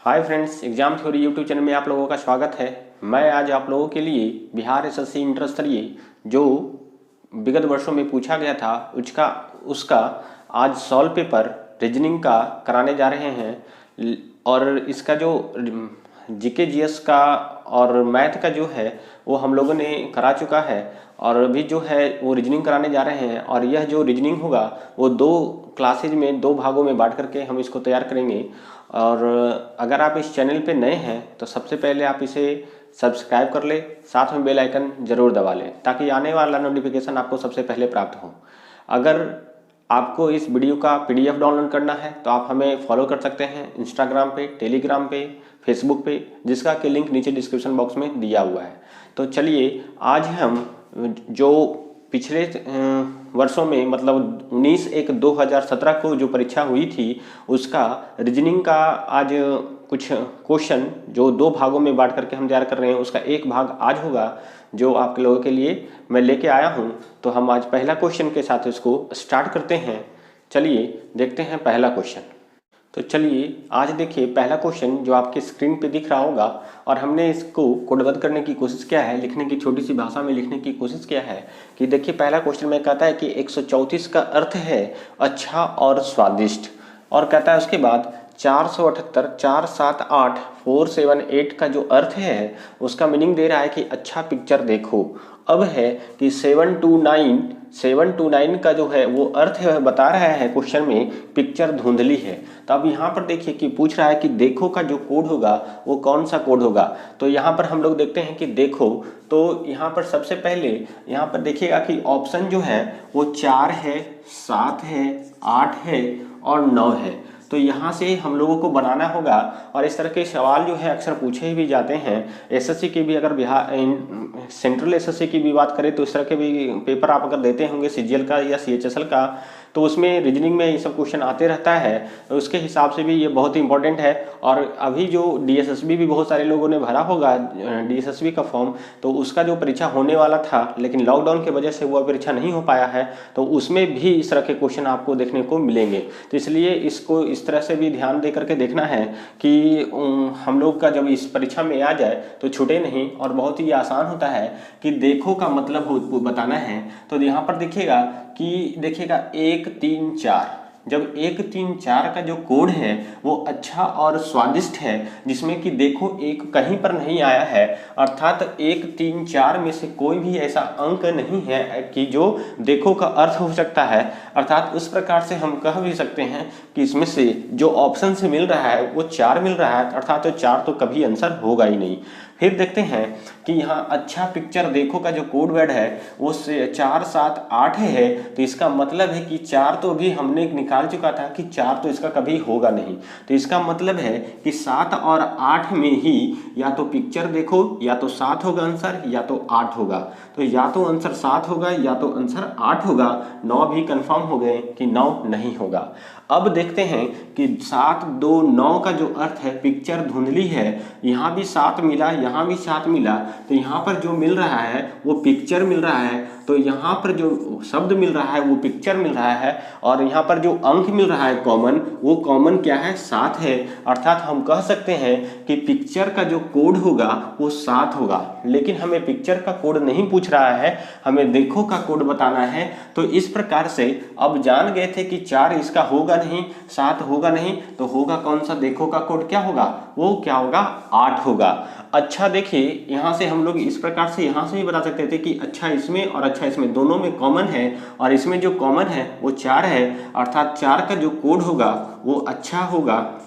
Hi friends, exam theory YouTube channel में आप लोगों का स्वागत है। मैं आज आप लोगों के लिए बिहार एसएससी इंटर स्तरीय जो विगत वर्षों में पूछा गया था उसका आज सॉल्व पेपर रीजनिंग का कराने जा रहे हैं। और इसका जो जीके जीएस का और मैथ का जो है वो हम लोगों ने करा चुका है और अभी जो है वो रीजनिंग कराने जा रहे हैं। और यह जो रीजनिंग होगा वो दो क्लासेज में, दो भागों में बांट करके हम इसको तैयार करेंगे। और अगर आप इस चैनल पे नए हैं तो सबसे पहले आप इसे सब्सक्राइब कर ले, साथ में बेल आइकन ज़रूर दबा लें ताकि आने वाला नोटिफिकेशन आपको सबसे पहले प्राप्त हो। अगर आपको इस वीडियो का पीडीएफ डाउनलोड करना है तो आप हमें फॉलो कर सकते हैं इंस्टाग्राम पे, टेलीग्राम पे, फेसबुक पे, जिसका कि लिंक नीचे डिस्क्रिप्शन बॉक्स में दिया हुआ है। तो चलिए आज हम जो पिछले वर्षों में मतलब 19/1/2017 को जो परीक्षा हुई थी उसका रीजनिंग का आज कुछ क्वेश्चन जो दो भागों में बांट करके हम तैयार कर रहे हैं, उसका एक भाग आज होगा जो आप लोगों के लिए मैं लेके आया हूं। तो हम आज पहला क्वेश्चन के साथ इसको स्टार्ट करते हैं। चलिए देखते हैं पहला क्वेश्चन। तो चलिए आज देखिए पहला क्वेश्चन जो आपके स्क्रीन पे दिख रहा होगा और हमने इसको कोडबद्ध करने की कोशिश किया है, लिखने की छोटी सी भाषा में लिखने की कोशिश किया है कि देखिए पहला क्वेश्चन में कहता है कि 134 का अर्थ है अच्छा और स्वादिष्ट, और कहता है उसके बाद 478, 478, 478 का जो अर्थ है उसका मीनिंग दे रहा है कि अच्छा पिक्चर देखो। अब है कि 729 का जो है वो अर्थ है बता रहा है क्वेश्चन में पिक्चर धुंधली है। तो अब यहाँ पर देखिए कि पूछ रहा है कि देखो का जो कोड होगा वो कौन सा कोड होगा। तो यहाँ पर हम लोग देखते हैं कि देखो, तो यहाँ पर सबसे पहले यहाँ पर देखिएगा कि ऑप्शन जो है वो 4 है, 7 है, 8 है और 9 है। तो यहाँ से हम लोगों को बनाना होगा। और इस तरह के सवाल जो है अक्सर पूछे भी जाते हैं। एसएससी की भी अगर बिहार सेंट्रल एसएससी की भी बात करें तो इस तरह के भी पेपर आप अगर देते होंगे सीजीएल का या सीएचएसएल का, तो उसमें रीजनिंग में ये सब क्वेश्चन आते रहता है। तो उसके हिसाब से भी ये बहुत ही इंपॉर्टेंट है। और अभी जो डीएसएसबी भी बहुत सारे लोगों ने भरा होगा डीएसएसबी का फॉर्म, तो उसका जो परीक्षा होने वाला था लेकिन लॉकडाउन की वजह से वो परीक्षा नहीं हो पाया है, तो उसमें भी इस तरह के क्वेश्चन आपको देखने को मिलेंगे। तो इसलिए इसको इस तरह से भी ध्यान दे करके देखना है कि हम लोग का जब इस परीक्षा में आ जाए तो छूटे नहीं। और बहुत ही आसान होता है कि देखो का मतलब बताना है। तो यहाँ पर देखिएगा कि देखिएगा 1 3 4, जब 1 3 4 का जो कोड है वो अच्छा और स्वादिष्ट है, जिसमें कि देखो एक कहीं पर नहीं आया है, अर्थात 1 3 4 में से कोई भी ऐसा अंक नहीं है कि जो देखो का अर्थ हो सकता है। अर्थात उस प्रकार से हम कह भी सकते हैं कि इसमें से जो ऑप्शन से मिल रहा है वो 4 मिल रहा है, अर्थात तो 4 तो कभी आंसर होगा ही नहीं। फिर देखते हैं कि यहाँ अच्छा पिक्चर देखो का जो कोड वर्ड है वो 4 7 8 है। तो इसका मतलब है कि 4 तो अभी हमने निकाल चुका था कि 4 तो इसका कभी होगा नहीं। तो इसका मतलब है कि 7 और 8 में ही या तो पिक्चर देखो या तो 7 होगा आंसर या तो 8 होगा। तो या तो आंसर 7 होगा या तो आंसर 8 होगा। 9 भी कंफर्म हो गए कि 9 नहीं होगा। अब देखते हैं कि 7 2 9 का जो अर्थ है पिक्चर धुंधली है। यहाँ भी 7 मिला, यहाँ भी 7 मिला, तो यहाँ पर जो मिल रहा है वो पिक्चर मिल रहा है। तो यहाँ पर जो शब्द मिल रहा है वो पिक्चर मिल रहा है। और यहाँ पर जो अंक मिल रहा है कॉमन, वो कॉमन क्या है? 7 है। अर्थात हम कह सकते हैं कि पिक्चर का जो कोड होगा वो 7 होगा। लेकिन हमें पिक्चर का कोड नहीं पूछ रहा है, हमें देखो का कोड बताना है। तो इस प्रकार से अब जान गए थे कि 4 इसका होगा नहीं, 7 होगा नहीं, तो होगा कौन सा? देखो का कोड क्या होगा? वो क्या होगा? 8 होगा। अच्छा देखिए यहाँ से हम लोग इस प्रकार से यहाँ से भी बता सकते थे कि अच्छा इसमें और अच्छा इसमें दोनों में कॉमन है, और इसमें जो कॉमन है वो 4 है। अर्थात 4 का जो कोड होगा वो अच्छा होगा।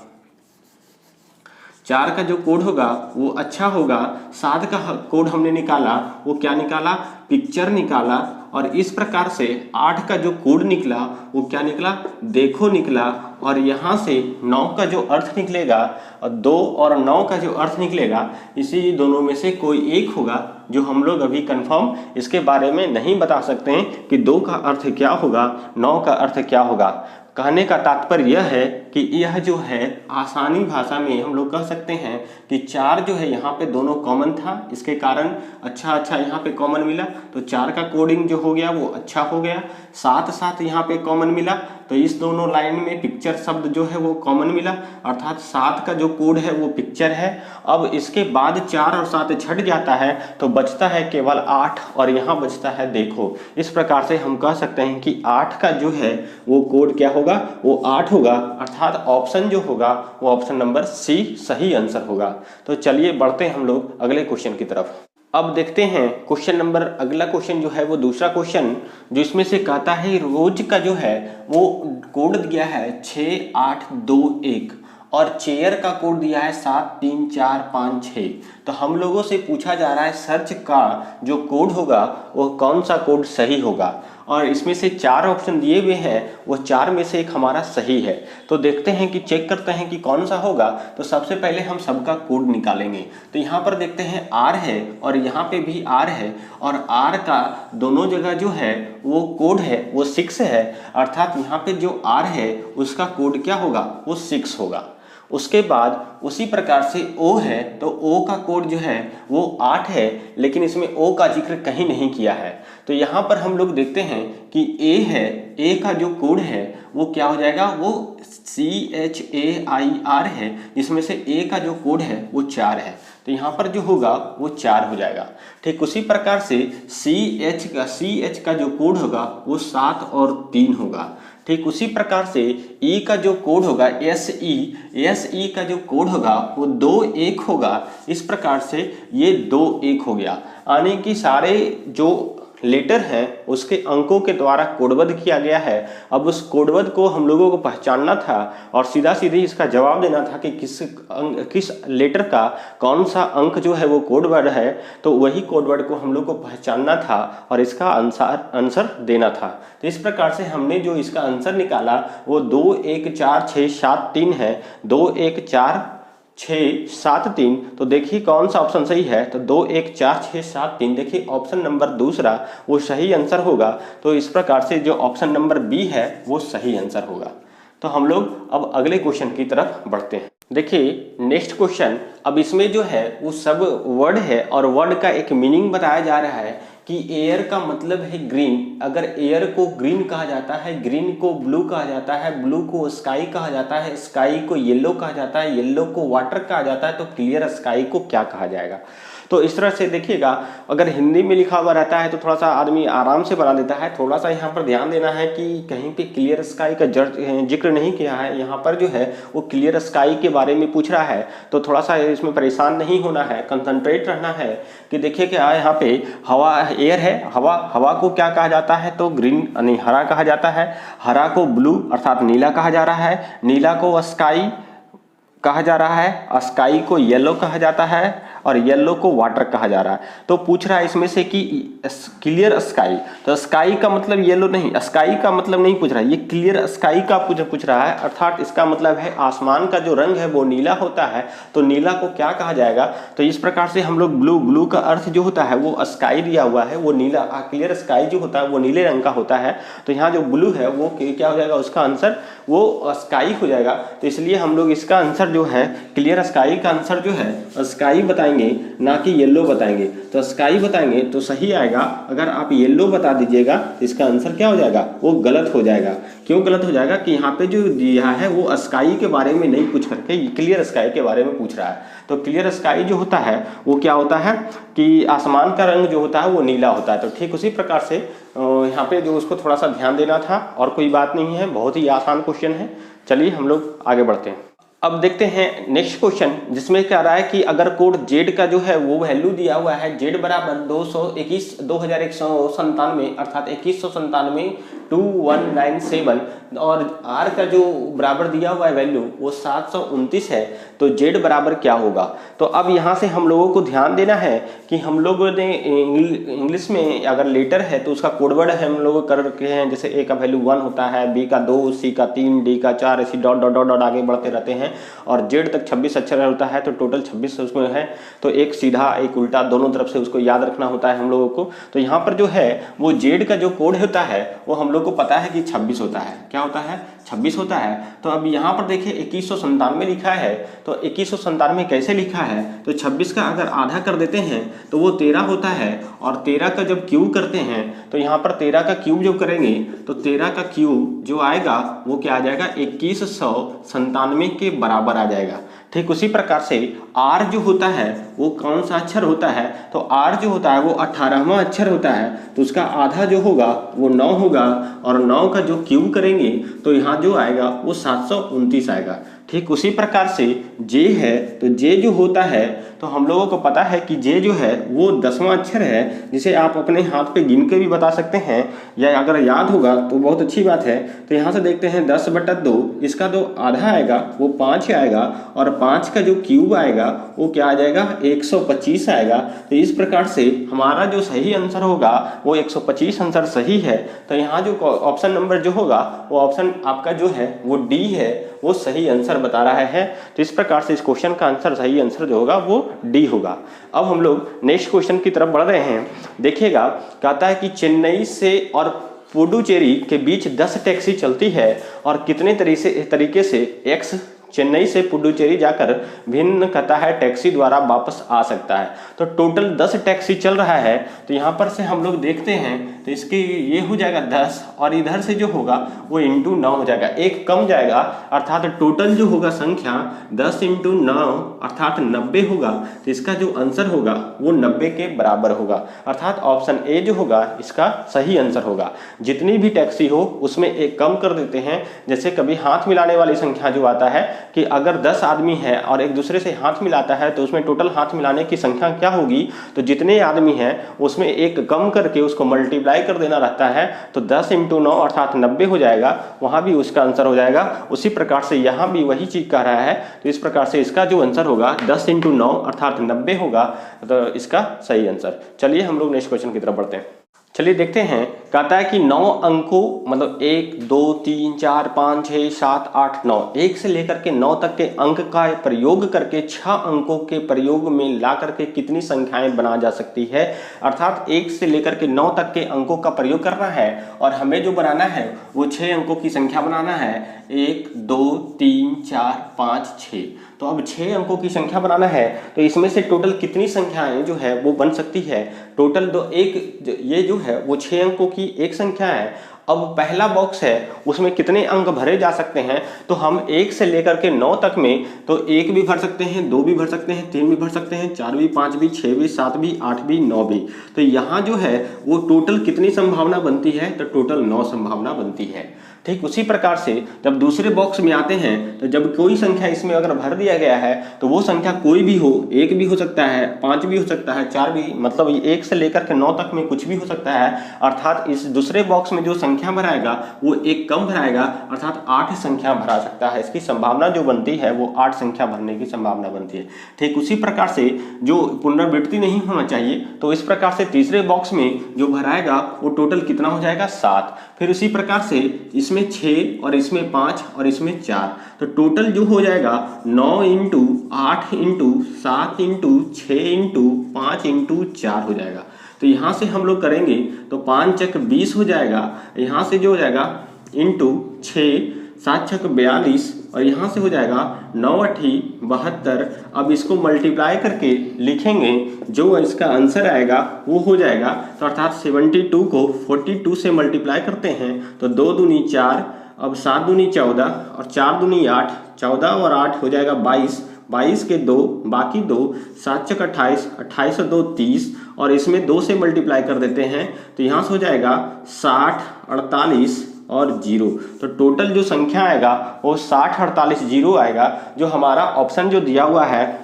4 का जो कोड होगा वो अच्छा होगा। 7 का कोड हमने निकाला, वो क्या निकाला? पिक्चर निकाला। और इस प्रकार से 8 का जो कोड निकला वो क्या निकला? देखो निकला। और यहाँ से 9 का जो अर्थ निकलेगा, और 2 और 9 का जो अर्थ निकलेगा, इसी दोनों में से कोई एक होगा, जो हम लोग अभी कंफर्म इसके बारे में नहीं बता सकते हैं कि 2 का अर्थ क्या होगा, 9 का अर्थ क्या होगा। कहने का तात्पर्य यह है कि यह जो है आसानी भाषा में हम लोग कह सकते हैं कि 4 जो है यहाँ पे दोनों कॉमन था, इसके कारण अच्छा यहाँ पे कॉमन मिला, तो 4 का कोडिंग जो हो गया वो अच्छा हो गया। साथ साथ यहाँ पे कॉमन मिला, तो इस दोनों लाइन में पिक्चर शब्द जो है वो कॉमन मिला, अर्थात 7 का जो कोड है वो पिक्चर है। अब इसके बाद 4 और 7 छट जाता है तो बचता है केवल 8 और यहाँ बचता है देखो। इस प्रकार से हम कह सकते हैं कि 8 का जो है वो कोड क्या होगा, वो 8 होगा, अर्थात ऑप्शन जो होगा वो ऑप्शन नंबर सी सही आंसर होगा। तो चलिए बढ़ते हैं हम लोग अगले क्वेश्चन की तरफ। अब देखते हैं क्वेश्चन नंबर, अगला क्वेश्चन जो है वो दूसरा क्वेश्चन जो इसमें से कहता है रोज का जो है वो कोड दिया है 6821 और चेयर का कोड दिया है 73456। तो हम लोगों से पूछा जा रहा है सर्च का जो कोड होगा वो कौन सा कोड सही होगा, और इसमें से 4 ऑप्शन दिए हुए हैं, वो 4 में से एक हमारा सही है। तो देखते हैं कि चेक करते हैं कि कौन सा होगा। तो सबसे पहले हम सबका कोड निकालेंगे। तो यहाँ पर देखते हैं R है और यहाँ पे भी R है, और R का दोनों जगह जो है वो कोड है वो 6 है, अर्थात यहाँ पे जो R है उसका कोड क्या होगा, वो 6 होगा। उसके बाद उसी प्रकार से O है, तो O का कोड जो है वो 8 है, लेकिन इसमें O का जिक्र कहीं नहीं किया है। तो यहाँ पर हम लोग देखते हैं कि A है, A का जो कोड है वो क्या हो जाएगा, वो CHAIR है, जिसमें से A का जो कोड है वो 4 है, तो यहाँ पर जो होगा वो 4 हो जाएगा। ठीक उसी प्रकार से CH का जो कोड होगा वो 7 और 3 होगा। ठीक उसी प्रकार से E का जो कोड होगा SE का जो कोड होगा वो 2-1 होगा। इस प्रकार से ये 2-1 हो गया, यानी कि सारे जो लेटर हैं उसके अंकों के द्वारा कोडबद्ध किया गया है। अब उस कोडबद्ध को हम लोगों को पहचानना था और सीधा सीधे इसका जवाब देना था कि किस लेटर का कौन सा अंक जो है वो कोडवर्ड है, तो वही कोडवर्ड को हम लोग को पहचानना था और इसका आंसर देना था। तो इस प्रकार से हमने जो इसका आंसर निकाला वो 214673 है, 214673। तो देखिए कौन सा ऑप्शन सही है, तो 214673 देखिए ऑप्शन नंबर दूसरा वो सही आंसर होगा। तो इस प्रकार से जो ऑप्शन नंबर बी है वो सही आंसर होगा। तो हम लोग अब अगले क्वेश्चन की तरफ बढ़ते हैं। देखिए नेक्स्ट क्वेश्चन, अब इसमें जो है वो सब वर्ड है और वर्ड का एक मीनिंग बताया जा रहा है कि एयर का मतलब है ग्रीन। अगर एयर को ग्रीन कहा जाता है, ग्रीन को ब्लू कहा जाता है, ब्लू को स्काई कहा जाता है, स्काई को येलो कहा जाता है, येलो को वाटर कहा जाता है, तो क्लियर स्काई को क्या कहा जाएगा। तो इस तरह से देखिएगा, अगर हिंदी में लिखा हुआ रहता है तो थोड़ा सा आदमी आराम से बना देता है। थोड़ा सा यहाँ पर ध्यान देना है कि कहीं पे क्लियर स्काई का जिक्र नहीं किया है। यहाँ पर जो है वो क्लियर स्काई के बारे में पूछ रहा है, तो थोड़ा सा इसमें परेशान नहीं होना है, कंसंट्रेट रहना है कि देखिए क्या यहाँ पे हवा, एयर है, हवा को क्या कहा जाता है, तो ग्रीन यानी हरा कहा जाता है, हरा को ब्लू अर्थात नीला कहा जा रहा है, नीला को स्काई कहा जा रहा है, स्काई को येलो कहा जाता है और येलो को वाटर कहा जा रहा है। तो पूछ रहा है इसमें से कि क्लियर स्काई, तो स्काई का मतलब येलो नहीं, स्काई का मतलब नहीं पूछ रहा है, ये क्लियर स्काई का पूछ रहा है, अर्थात इसका मतलब है आसमान का जो रंग है वो नीला होता है, तो नीला को क्या कहा जाएगा। तो इस प्रकार से हम लोग ब्लू का अर्थ जो होता है वो स्काई दिया हुआ है, वो नीला, क्लियर स्काई जो होता है वो नीले रंग का होता है, तो यहाँ जो ब्लू है वो क्या हो जाएगा, उसका आंसर वो स्काई हो जाएगा। तो इसलिए हम लोग इसका आंसर जो है क्लियर स्काई का आंसर जो है स्काई बताएंगे, ना कि येलो बताएंगे। तो स्काई बताएंगे तो सही आएगा। अगर आप येलो बता दीजिएगा तो इसका आंसर क्या हो जाएगा, वो गलत हो जाएगा। क्यों गलत हो जाएगा कि यहाँ पे जो दिया है वो स्काई के बारे में नहीं पूछ करके क्लियर स्काई के बारे में पूछ रहा है। तो क्लियर स्काई जो होता है वो क्या होता है कि आसमान का रंग जो होता है वो नीला होता है। तो ठीक उसी प्रकार से यहाँ पे जो उसको थोड़ा सा ध्यान देना था, और कोई बात नहीं है, बहुत ही आसान क्वेश्चन है। चलिए हम लोग आगे बढ़ते हैं। अब देखते हैं नेक्स्ट क्वेश्चन, जिसमें कह रहा है कि अगर कोड जेड का जो है वो वैल्यू दिया हुआ है, जेड बराबर 2197 अर्थात 2197 2197, और आर का जो बराबर दिया हुआ है वैल्यू वो 729 है, तो जेड बराबर क्या होगा। तो अब यहाँ से हम लोगों को ध्यान देना है कि हम लोगों ने इंग्लिश में अगर लेटर है तो उसका कोडवर्ड है हम लोग कर रखे हैं, जैसे ए का वैल्यू 1 होता है, बी का 2, सी का 3, डी का 4, ऐसी डॉट डॉट डॉट डॉट आगे बढ़ते रहते हैं, और जेड तक 26 अक्षर होता है, तो टोटल 26 उसमें है। तो एक सीधा एक उल्टा दोनों तरफ से उसको याद रखना होता है हम लोगों को। तो यहाँ पर जो है वो जेड का जो कोड होता है वो हम लोग लोग को पता है कि 26 होता है। क्या होता है? 26 होता है। तो अब यहाँ पर देखिए 2197 लिखा है, तो 2197 कैसे लिखा है? तो 26 का अगर आधा कर देते हैं तो वो 13 होता है, और 13 का जब क्यूब करते हैं तो यहाँ पर 13 का क्यूब जब करेंगे तो 13 का क्यूब जो आएगा वो क्या आ जाएगा? 2197 के बराबर आ जाएगा। ठीक उसी प्रकार से R जो होता है वो कौन सा अक्षर होता है? तो R जो होता है वो 18वां अक्षर होता है, तो उसका आधा जो होगा वो 9 होगा, और 9 का जो क्यूब करेंगे तो यहाँ जो आएगा वो 729 आएगा। ठीक उसी प्रकार से J है, तो J जो होता है तो हम लोगों को पता है कि J जो है वो 10वां अक्षर है, जिसे आप अपने हाथ पे गिन के भी बता सकते हैं, या अगर याद होगा तो बहुत अच्छी बात है। तो यहाँ से देखते हैं 10/2, इसका जो आधा आएगा वो 5 आएगा, और 5 का जो क्यूब आएगा वो क्या आ जाएगा? 125 आएगा। तो इस प्रकार से हमारा जो सही आंसर होगा वो 125 आंसर सही है। तो यहाँ जो ऑप्शन नंबर जो होगा वो ऑप्शन आपका जो है वो डी है, वो सही आंसर बता रहा है। तो इस प्रकार से इस क्वेश्चन का आंसर, सही आंसर जो होगा वो डी होगा। अब हम लोग नेक्स्ट क्वेश्चन की तरफ बढ़ रहे हैं। देखिएगा, कहता है कि चेन्नई से और पुडुचेरी के बीच 10 टैक्सी चलती है, और कितने तरीके से एक्स चेन्नई से पुडुचेरी जाकर भिन्न कहता है टैक्सी द्वारा वापस आ सकता है। तो टोटल 10 टैक्सी चल रहा है। तो यहाँ पर से हम लोग देखते हैं तो इसके ये हो जाएगा 10, और इधर से जो होगा वो इंटू 9 हो जाएगा, एक कम जाएगा, अर्थात टोटल जो होगा संख्या 10 × 9 अर्थात 90 होगा। तो इसका जो आंसर होगा वो 90 के बराबर होगा, अर्थात ऑप्शन ए जो होगा इसका सही आंसर होगा। जितनी भी टैक्सी हो उसमें एक कम कर देते हैं। जैसे कभी हाथ मिलाने वाली संख्या जो आता है कि अगर 10 आदमी है और एक दूसरे से हाथ मिलाता है तो उसमें टोटल हाथ मिलाने की संख्या क्या होगी? तो जितने आदमी हैं उसमें एक कम करके उसको मल्टीप्लाई कर देना रहता है, तो 10 × 9 अर्थात 90 हो जाएगा, वहां भी उसका आंसर हो जाएगा। उसी प्रकार से यहाँ भी वही चीज कह रहा है। तो इस प्रकार से इसका जो आंसर होगा 10 × 9 अर्थात 90 होगा, तो इसका सही आंसर। चलिए हम लोग नेक्स्ट क्वेश्चन की तरफ बढ़ते हैं। चलिए देखते हैं, कहता है कि 9 अंकों मतलब 1 2 3 4 5 6 7 8 9, 1 से लेकर के 9 तक के अंक का प्रयोग करके 6 अंकों के प्रयोग में ला करके कितनी संख्याएं बना जा सकती है। अर्थात 1 से लेकर के 9 तक के अंकों का प्रयोग करना है, और हमें जो बनाना है वो 6 अंकों की संख्या बनाना है, 1 2 3 4 5 6। तो अब 6 अंकों की संख्या बनाना है, तो इसमें से टोटल कितनी संख्याएं जो है वो बन सकती है? टोटल ये जो है वो 6 अंकों की एक संख्या है। अब पहला बॉक्स है उसमें कितने अंक भरे जा सकते हैं? तो हम 1 से लेकर के 9 तक में तो 1 भी भर सकते हैं, 2 भी भर सकते हैं, 3 भी भर सकते हैं, 4 भी, 5 भी, 6 भी, 7 भी, 8 भी, 9 भी। तो यहाँ जो है वो टोटल कितनी संभावना बनती है? तो टोटल 9 संभावना बनती है। ठीक उसी प्रकार से जब दूसरे बॉक्स में आते हैं तो जब कोई संख्या इसमें अगर भर दिया गया है तो वो संख्या कोई भी हो, 1 भी हो सकता है, 5 भी हो सकता है, 4 भी, मतलब 1 से लेकर के 9 तक में कुछ भी हो सकता है। अर्थात इस दूसरे बॉक्स में जो संख्या भराएगा वो एक कम भराएगा, अर्थात 8 संख्या भरा सकता है। इसकी संभावना जो बनती है वो 8 संख्या भरने की संभावना बनती है। ठीक उसी प्रकार से जो पुनरावृत्ति नहीं होना चाहिए, तो इस प्रकार से तीसरे बॉक्स में जो भराएगा वो टोटल कितना हो जाएगा? 7। फिर उसी प्रकार से इसमें 6 और इसमें 5 और इसमें 4, तो टोटल जो हो जाएगा 9 × 8 × 7 × 6 × 5 × 4 हो जाएगा। तो यहाँ से हम लोग करेंगे तो 5 × 20 हो जाएगा, यहाँ से जो हो जाएगा इंटू 6, 7 × 42, और यहाँ से हो जाएगा 9 × 8 72। अब इसको मल्टीप्लाई करके लिखेंगे, जो इसका आंसर आएगा वो हो जाएगा, तो अर्थात 72 को 42 से मल्टीप्लाई करते हैं तो 2 दूनी 4, अब 7 दूनी 14 और 4 दूनी 8, 14 और 8 हो जाएगा 22, 22 के 2 बाकी 2, 7 × 28, 28 और 2 30, और इसमें 2 से मल्टीप्लाई कर देते हैं तो यहाँ से हो जाएगा 60, 48 और 0। तो टोटल जो संख्या आएगा वो 60, 48, 0 आएगा। जो हमारा ऑप्शन जो दिया हुआ है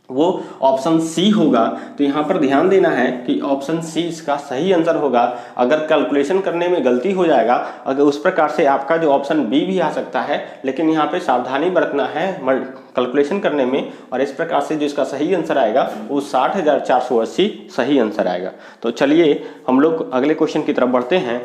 वो ऑप्शन सी होगा। तो यहाँ पर ध्यान देना है कि ऑप्शन सी इसका सही आंसर होगा। अगर कैलकुलेशन करने में गलती हो जाएगा, अगर उस प्रकार से आपका जो ऑप्शन बी भी आ सकता है, लेकिन यहाँ पे सावधानी बरतना है कैलकुलेशन करने में, और इस प्रकार से जो इसका सही आंसर आएगा वो 60,480 सही आंसर आएगा। तो चलिए हम लोग अगले क्वेश्चन की तरफ बढ़ते हैं।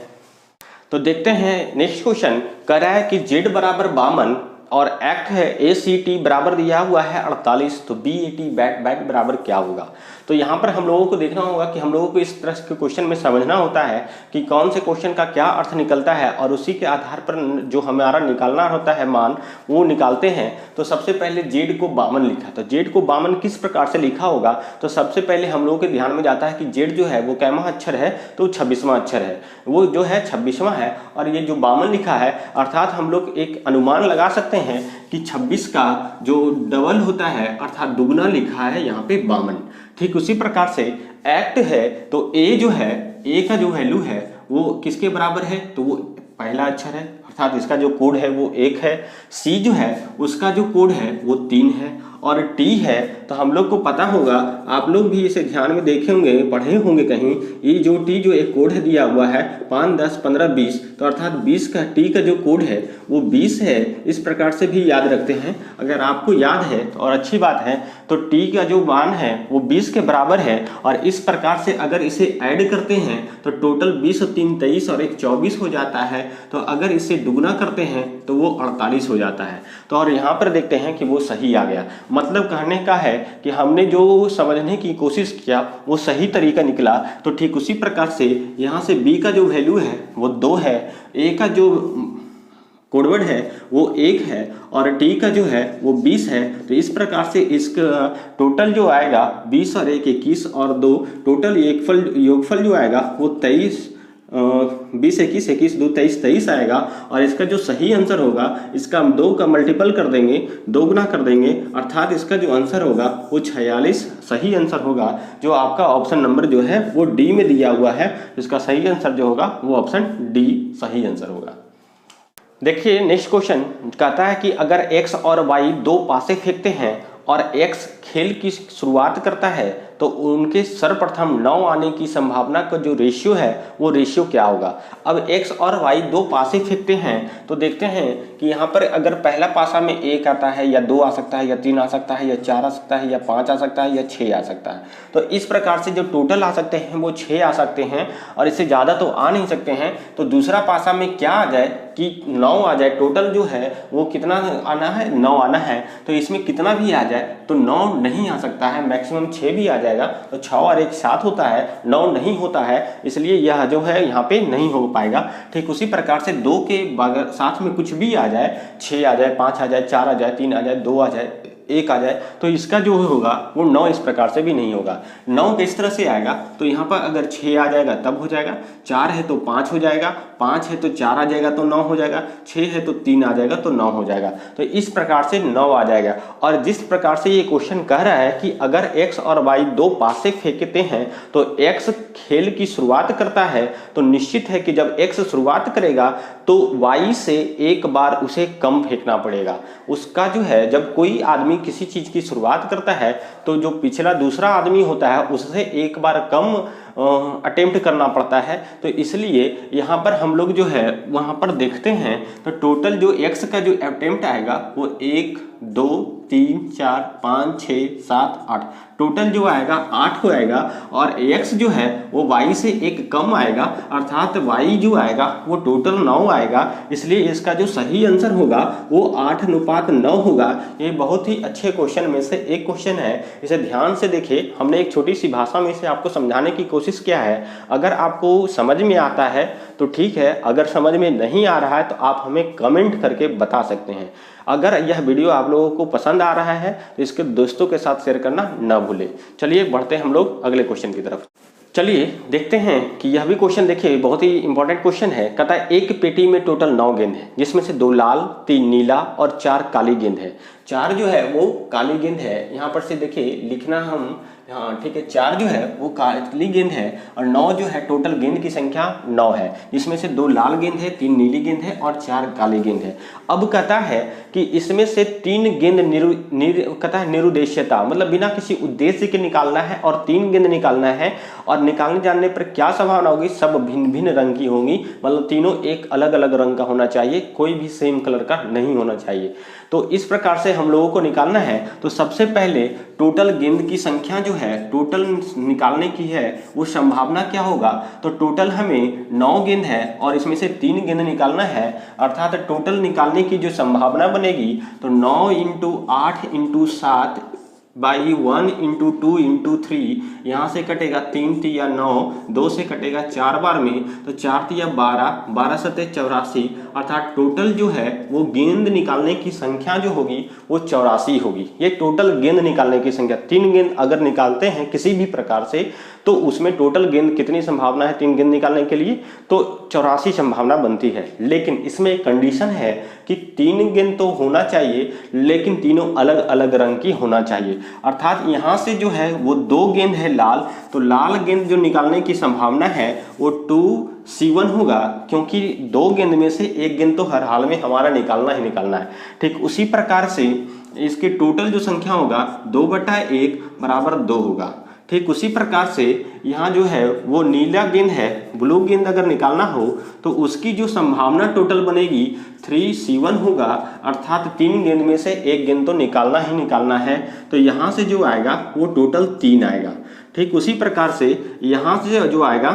तो देखते हैं नेक्स्ट क्वेश्चन कह रहा है कि z बराबर 52 और एक्ट है ACT बराबर दिया हुआ है 48, तो BAT बैट बराबर क्या होगा? तो यहाँ पर हम लोगों को देखना होगा कि हम लोगों को इस तरह के क्वेश्चन में समझना होता है कि कौन से क्वेश्चन का क्या अर्थ निकलता है और उसी के आधार पर जो हमारा निकालना होता है मान वो निकालते हैं। तो सबसे पहले जेड को 52 लिखा, तो जेड को 52 किस प्रकार से लिखा होगा, तो सबसे पहले हम लोगों के ध्यान में जाता है कि जेड जो है वो कैमा अक्षर है, तो 26वां अक्षर है, वो जो है 26वां है। और ये जो 52 लिखा है अर्थात हम लोग एक अनुमान लगा सकते हैं कि 26 का जो डबल होता है अर्थात दुगना लिखा है यहाँ पे 52। ठीक उसी प्रकार से एक्ट है, तो ए जो है, ए का जो वैल्यू है वो किसके बराबर है, तो वो पहला अक्षर है अर्थात इसका जो कोड है वो 1 है। सी जो है उसका जो कोड है वो 3 है। और टी है तो हम लोग को पता होगा, आप लोग भी इसे ध्यान में देखे होंगे, पढ़े होंगे कहीं, ये जो टी जो एक कोड दिया हुआ है 5, 10, 15, 20, तो अर्थात 20 का टी का जो कोड है वो 20 है। इस प्रकार से भी याद रखते हैं। अगर आपको याद है तो और अच्छी बात है, तो टी का जो मान है वो 20 के बराबर है। और इस प्रकार से अगर इसे ऐड करते हैं तो टोटल 20 और 3 23 और 1 24 हो जाता है। तो अगर इसे दुगना करते हैं तो वो 48 हो जाता है। तो और यहाँ पर देखते हैं कि वो सही आ गया। मतलब कहने का है कि हमने जो समझने की कोशिश किया वो सही तरीका निकला। तो ठीक उसी प्रकार से यहाँ से बी का जो वैल्यू है वो 2 है, ए का जो कोडवर्ड है वो 1 है और टी का जो है वो 20 है। तो इस प्रकार से इसका टोटल जो आएगा 20 और 1 21 और 2, टोटल योगफल जो आएगा वो 23, 20 21 21 2 23 23 आएगा। और इसका जो सही आंसर होगा इसका हम 2 का मल्टीपल कर देंगे, 2 गुना कर देंगे, अर्थात इसका जो आंसर होगा वो 46 सही आंसर होगा। जो आपका ऑप्शन नंबर जो है वो डी में दिया हुआ है, इसका सही आंसर जो होगा वो ऑप्शन डी सही आंसर होगा। देखिए नेक्स्ट क्वेश्चन कहता है कि अगर x और y दो पासे फेंकते हैं और x खेल की शुरुआत करता है तो उनके सर्वप्रथम 9 आने की संभावना का जो रेशियो है वो रेशियो क्या होगा। अब x और y दो पासे फेंकते हैं तो देखते हैं कि यहाँ पर अगर पहला पासा में 1 आता है या 2 आ सकता है या 3 आ सकता है या 4 आ सकता है या 5 आ सकता है या 6 आ सकता है। तो इस प्रकार से जो टोटल आ सकते हैं वो 6 आ सकते हैं और इससे ज़्यादा तो आ नहीं सकते हैं। तो दूसरा पासा में क्या आ जाए कि 9 आ जाए। टोटल जो है वो कितना आना है, 9 आना है। तो इसमें कितना भी आ जाए तो 9 नहीं आ सकता है, मैक्सिमम 6 भी आ जाएगा। तो 6 और 1 7 होता है, 9 नहीं होता है, इसलिए यह जो है यहाँ पे नहीं हो पाएगा। ठीक उसी प्रकार से 2 के साथ में कुछ भी आ जाए, 6 आ जाए, 5 आ जाए, 4 आ जाए, 3 आ जाए, 2 आ जाए, 1 आ जाए, तो इसका जो होगा वो 9 इस प्रकार से भी नहीं होगा। 9 किस तरह से आएगा, तो यहाँ पर अगर 6 आ जाएगा तब हो जाएगा, 4 है तो 5 हो जाएगा, 5 है तो 4 आ जाएगा तो 9 हो जाएगा, 6 है तो 3 आ जाएगा तो 9 हो जाएगा। तो इस प्रकार से 9 आ जाएगा। और जिस प्रकार से ये क्वेश्चन कह रहा है कि अगर x और y दो पासे फेंकते हैं तो x खेल की शुरुआत करता है, तो निश्चित है कि जब x शुरुआत करेगा तो y से एक बार उसे कम फेंकना पड़ेगा। उसका जो है जब कोई आदमी किसी चीज की शुरुआत करता है तो जो पिछला दूसरा आदमी होता है उससे एक बार कम अटेम्प्ट करना पड़ता है। तो इसलिए यहाँ पर हम लोग जो है वहाँ पर देखते हैं तो टोटल जो x का जो अटेम्प्ट आएगा वो 1 2 3 4 5 6 7 8, टोटल जो आएगा 8 हो आएगा। और x जो है वो y से एक कम आएगा, अर्थात y जो आएगा वो टोटल 9 आएगा। इसलिए इसका जो सही आंसर होगा वो 8:9 होगा। ये बहुत ही अच्छे क्वेश्चन में से एक क्वेश्चन है, इसे ध्यान से देखिए। हमने एक छोटी सी भाषा में इसे आपको समझाने की कोशिश किया है। अगर आपको समझ में आता है तो ठीक है, अगर समझ में नहीं आ रहा है तो आप हमें कमेंट करके बता सकते हैं। अगर यह वीडियो आप लोगों को पसंद आ रहा है तो इसके दोस्तों के साथ शेयर करना ना भूलें। चलिए बढ़ते हैं हम लोग अगले क्वेश्चन की तरफ। चलिए देखते हैं कि यह भी क्वेश्चन देखिए बहुत ही इंपॉर्टेंट क्वेश्चन है। कहता है एक पेटी में टोटल 9 गेंद है जिसमें से 2 लाल, 3 नीला और 4 काली गेंद है। 4 जो है वो काली गेंद है, यहाँ पर से देखिए लिखना हम, हाँ ठीक है, 4 जो है वो काली गेंद है और 9 जो है टोटल गेंद की संख्या 9 है, जिसमें से 2 लाल गेंद है, 3 नीली गेंद है और 4 काली गेंद है। अब कहता है कि इसमें से 3 गेंद कहता है निरुद्देश्यता, मतलब बिना किसी उद्देश्य के निकालना है और 3 गेंद निकालना है। और निकालने जानने पर क्या संभावना होगी, सब भिन्न भिन्न रंग की होंगी, मतलब तीनों एक अलग अलग रंग का होना चाहिए, कोई भी सेम कलर का नहीं होना चाहिए। तो इस प्रकार से हम लोगों को निकालना है। तो सबसे पहले टोटल गेंद की संख्या जो है टोटल निकालने की है, वो संभावना क्या होगा, तो टोटल हमें 9 गेंद है और इसमें से 3 गेंद निकालना है, अर्थात टोटल निकालने की जो संभावना बनेगी तो 9 × 8 × 7 बाई 1 इंटू 2 इंटू 3, यहाँ से कटेगा 3 तिया 9, 2 से कटेगा 4 बार में, तो 4 तिया 12, 12 सते 84, अर्थात टोटल जो है वो गेंद निकालने की संख्या जो होगी वो 84 होगी। ये टोटल गेंद निकालने की संख्या, 3 गेंद अगर निकालते हैं किसी भी प्रकार से तो उसमें टोटल गेंद कितनी संभावना है 3 गेंद निकालने के लिए, तो 84 संभावना बनती है। लेकिन इसमें एक कंडीशन है कि 3 गेंद तो होना चाहिए लेकिन तीनों अलग अलग रंग की होना चाहिए। अर्थात यहाँ से जो है वो 2 गेंद है लाल, तो लाल गेंद जो निकालने की संभावना है वो 2C1 होगा, क्योंकि 2 गेंद में से 1 गेंद तो हर हाल में हमारा निकालना ही निकालना है। ठीक उसी प्रकार से इसके टोटल जो संख्या होगा 2/1 बराबर 2 होगा। ठीक उसी प्रकार से यहाँ जो है वो नीला गेंद है, ब्लू गेंद अगर निकालना हो तो उसकी जो संभावना टोटल बनेगी 3C1 होगा, अर्थात 3 गेंद में से 1 गेंद तो निकालना ही निकालना है, तो यहाँ से जो आएगा वो टोटल 3 आएगा। ठीक उसी प्रकार से यहाँ से जो आएगा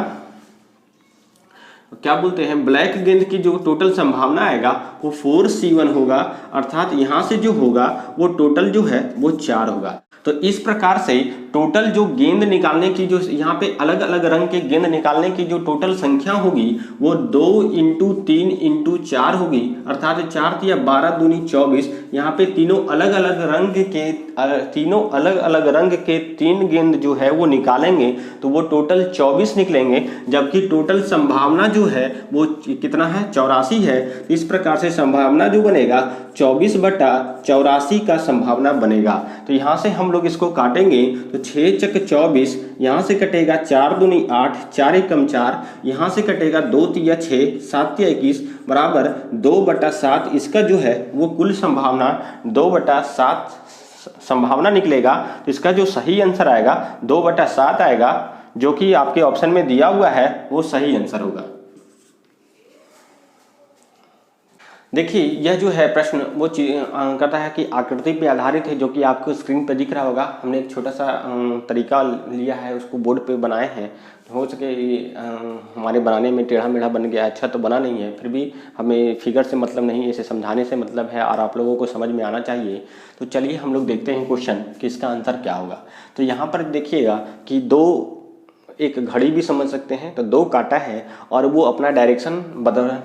क्या बोलते हैं ब्लैक गेंद की जो टोटल संभावना आएगा वो 4C1 होगा, अर्थात यहाँ से जो होगा वो टोटल जो है वो 4 होगा। तो इस प्रकार से टोटल जो गेंद निकालने की जो यहाँ पे अलग अलग रंग के गेंद निकालने की जो टोटल संख्या होगी वो 2 इंटू 3 इंटू 4 होगी, अर्थात 4 तिया 12 दूनी 24। यहाँ पे तीनों अलग अलग रंग के 3 गेंद जो है वो निकालेंगे तो वो टोटल 24 निकलेंगे, जबकि टोटल संभावना जो है वो कितना है 84 है। इस प्रकार से संभावना जो बनेगा 24/84 का संभावना बनेगा। तो यहाँ से हम लोग इसको काटेंगे तो 6 चक 24, यहाँ से कटेगा 4 दूनी 8, 4 एकम 4, यहाँ से कटेगा 2 तिया 6, 7 तिया 21 बराबर 2/7। इसका जो है वो कुल संभावना 2/7 संभावना निकलेगा। तो इसका जो सही आंसर आएगा 2/7 आएगा, जो कि आपके ऑप्शन में दिया हुआ है वो सही आंसर होगा। देखिए यह जो है प्रश्न वो कहता है कि आकृति पे आधारित है, जो कि आपको स्क्रीन पर दिख रहा होगा। हमने एक छोटा सा तरीका लिया है, उसको बोर्ड पे बनाए हैं। हो सके हमारे बनाने में टेढ़ा मेढ़ा बन गया, अच्छा तो बना नहीं है, फिर भी हमें फिगर से मतलब नहीं, इसे समझाने से मतलब है और आप लोगों को समझ में आना चाहिए। तो चलिए हम लोग देखते हैं क्वेश्चन कि इसका आंसर क्या होगा। तो यहाँ पर देखिएगा कि एक घड़ी भी समझ सकते हैं, तो 2 कांटा है और वो अपना डायरेक्शन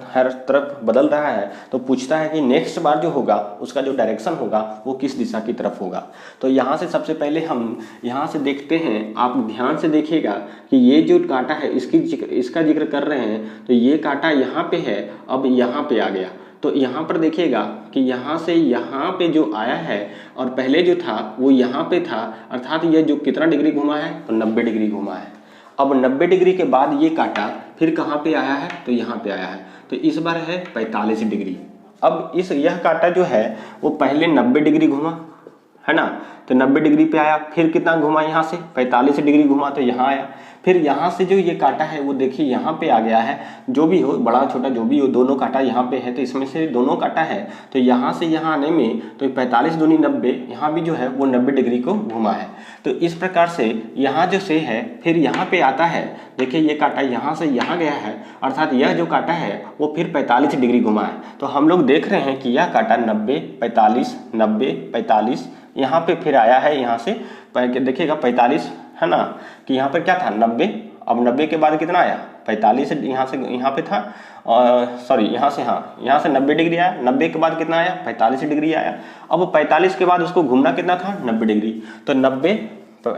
हर तरफ बदल रहा है। तो पूछता है कि नेक्स्ट बार जो होगा उसका जो डायरेक्शन होगा वो किस दिशा की तरफ होगा। तो यहाँ से सबसे पहले हम यहाँ से देखते हैं, आप ध्यान से देखिएगा कि ये जो कांटा है इसका जिक्र कर रहे हैं, तो ये कांटा यहाँ पे है, अब यहाँ पे आ गया। तो यहाँ पर देखिएगा कि यहाँ से यहाँ पे जो आया है और पहले जो था वो यहाँ पे था, अर्थात ये जो कितना डिग्री घुमा है तो 90 डिग्री घुमा है। अब 90 डिग्री के बाद ये कांटा फिर कहाँ पे आया है तो यहाँ पे आया है, तो इस बार है 45 डिग्री। अब यह कांटा जो है वो पहले 90 डिग्री घुमा है ना, तो 90 डिग्री पे आया, फिर कितना घुमा यहाँ से 45 डिग्री घुमा तो यहाँ आया। फिर यहाँ से जो ये कांटा है वो देखिए यहाँ पे आ गया है, जो भी हो बड़ा छोटा जो भी हो, दोनों कांटा यहाँ पे है, तो इसमें से दोनों कांटा है, तो यहाँ से यहाँ आने में तो 45 दूनी 90, यहाँ भी जो है वो 90 डिग्री को घुमा है। तो इस प्रकार से यहाँ जो से है फिर यहाँ पे आता है, देखिए ये कांटा यहाँ से यहाँ गया है, अर्थात यह जो कांटा है वो फिर 45 डिग्री घुमा है। तो हम लोग देख रहे हैं कि यह कांटा 90 45 90 45 यहाँ पे फिर आया है, यहाँ से देखिएगा 45 है ना, कि यहाँ पर क्या था 90, अब 90 के बाद कितना आया 45, यहाँ से यहाँ पे था सॉरी यहाँ से 90 डिग्री आया, 90 के बाद कितना आया 45 डिग्री आया। अब 45 के बाद उसको घूमना कितना था 90 डिग्री, तो 90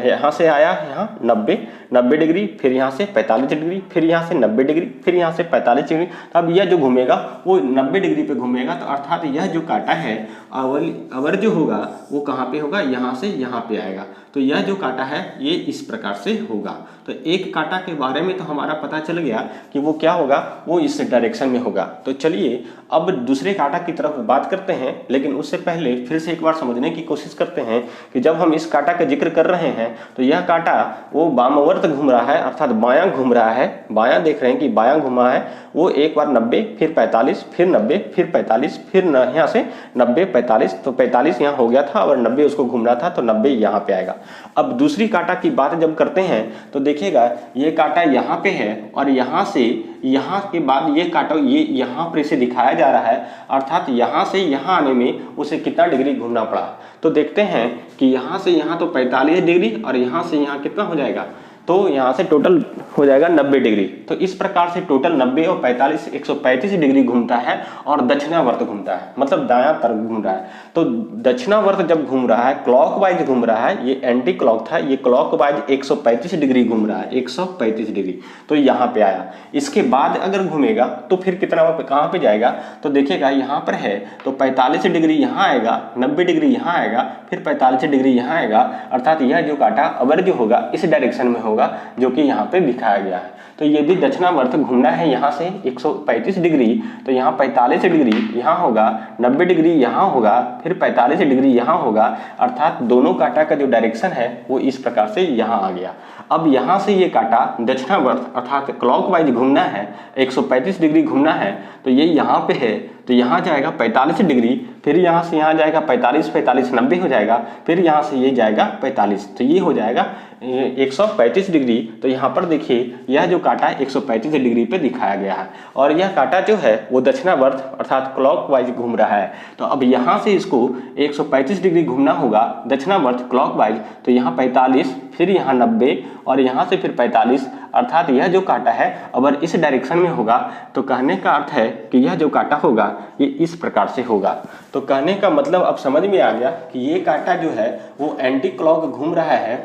यहाँ से आया यहाँ 90 डिग्री, फिर यहाँ से 45 डिग्री, फिर यहाँ से 90 डिग्री, फिर यहाँ से 45 डिग्री। तो अब यह जो घूमेगा वो 90 डिग्री पे घूमेगा, तो अर्थात यह जो कांटा है अवर जो होगा वो कहाँ पे होगा, यहाँ से यहाँ पे आएगा। तो यह जो कांटा है ये इस प्रकार से होगा। तो एक कांटा के बारे में तो हमारा पता चल गया कि वो क्या होगा, वो इस डायरेक्शन में होगा। तो चलिए अब दूसरे कांटा की तरफ बात करते हैं, लेकिन उससे पहले फिर से एक बार समझने की कोशिश करते हैं कि जब हम इस कांटा का जिक्र कर रहे हैं तो यह कांटा वो वामावर्त घूम रहा है, अर्थात बायां घूम रहा है। बायां देख रहे हैं कि बायां घुमा है, वो एक बार 90 फिर 45 फिर 90 फिर 45 फिर यहाँ से 90 45, तो 45 यहाँ हो गया था था और 90 उसको घूमना था, तो 90 यहाँ पे आएगा। अब दूसरी काटा की बात जब करते हैं तो देखिएगा ये काटा यहाँ पे है और यहाँ से यहाँ के बाद ये काटा ये यहाँ पर इसे दिखाया जा रहा है, अर्थात यहाँ से यहाँ आने में उसे कितना डिग्री घूमना पड़ा। तो देखते हैं कि यहाँ से यहाँ तो 45 डिग्री और यहाँ से यहाँ कितना हो जाएगा, तो यहाँ से टोटल हो जाएगा 90 डिग्री। तो इस प्रकार से टोटल 90 और 45 135 डिग्री घूमता है और दक्षिणावर्त घूमता है, मतलब दायां तरफ घूम रहा है। तो दक्षिणावर्त जब घूम रहा है, क्लॉकवाइज घूम रहा है, ये एंटी क्लॉक था, ये क्लॉकवाइज 135 डिग्री घूम रहा है, 135 डिग्री, तो यहाँ पे आया। इसके बाद अगर घूमेगा तो फिर कितना कहाँ पे जाएगा, तो देखिएगा यहाँ पर है तो 45 डिग्री यहाँ आएगा, 90 डिग्री यहाँ आएगा, फिर 45 डिग्री यहाँ आएगा, अर्थात यह जो काटा अवर जो होगा इस डायरेक्शन में होगा जो कि यहाँ पे दिखाया गया है। तो यदि दक्षिणावर्त घूमना है यहाँ से 135 डिग्री, तो यहाँ 45 डिग्री यहाँ होगा, 90 डिग्री यहाँ होगा, फिर 45 डिग्री यहाँ होगा, अर्थात दोनों काटा का जो डायरेक्शन है वो इस प्रकार से यहाँ आ गया। अब यहाँ से ये काटा दक्षिणावर्त अर्थात क्लॉकवाइज घूमना है, 135 डिग्री घूमना है, तो ये यहाँ पे है, तो यहाँ जाएगा 45 डिग्री, फिर यहाँ से यहाँ जाएगा 45 45 90 हो जाएगा, फिर यहाँ से ये जाएगा 45, तो ये हो जाएगा 135 डिग्री। तो यहाँ पर देखिए यह जो काटा 135 डिग्री पे दिखाया गया है और यह काटा जो है वो दक्षिणावर्त अर्थात क्लॉकवाइज घूम रहा है। तो अब यहाँ से इसको 135 डिग्री घूमना होगा दक्षिणावर्त क्लॉकवाइज, तो यहाँ 45, फिर यहाँ 90 और यहाँ से फिर 45, अर्थात यह जो काटा है अगर इस डायरेक्शन में होगा तो कहने का अर्थ है कि यह जो काटा होगा ये इस प्रकार से होगा। तो कहने का मतलब अब समझ में आ गया कि ये काटा जो है वो एंटी क्लॉक घूम रहा है,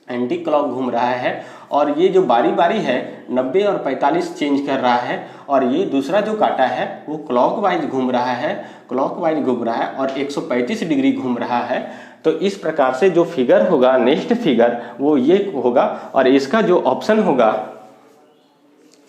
एंटी क्लॉक घूम रहा है, और ये जो बारी बारी है 90 और 45 चेंज कर रहा है, और ये दूसरा जो काटा है वो क्लॉकवाइज घूम रहा है, क्लॉकवाइज घूम रहा है और 135 डिग्री घूम रहा है। तो इस प्रकार से जो फिगर होगा, नेक्स्ट फिगर वो ये होगा, और इसका जो ऑप्शन होगा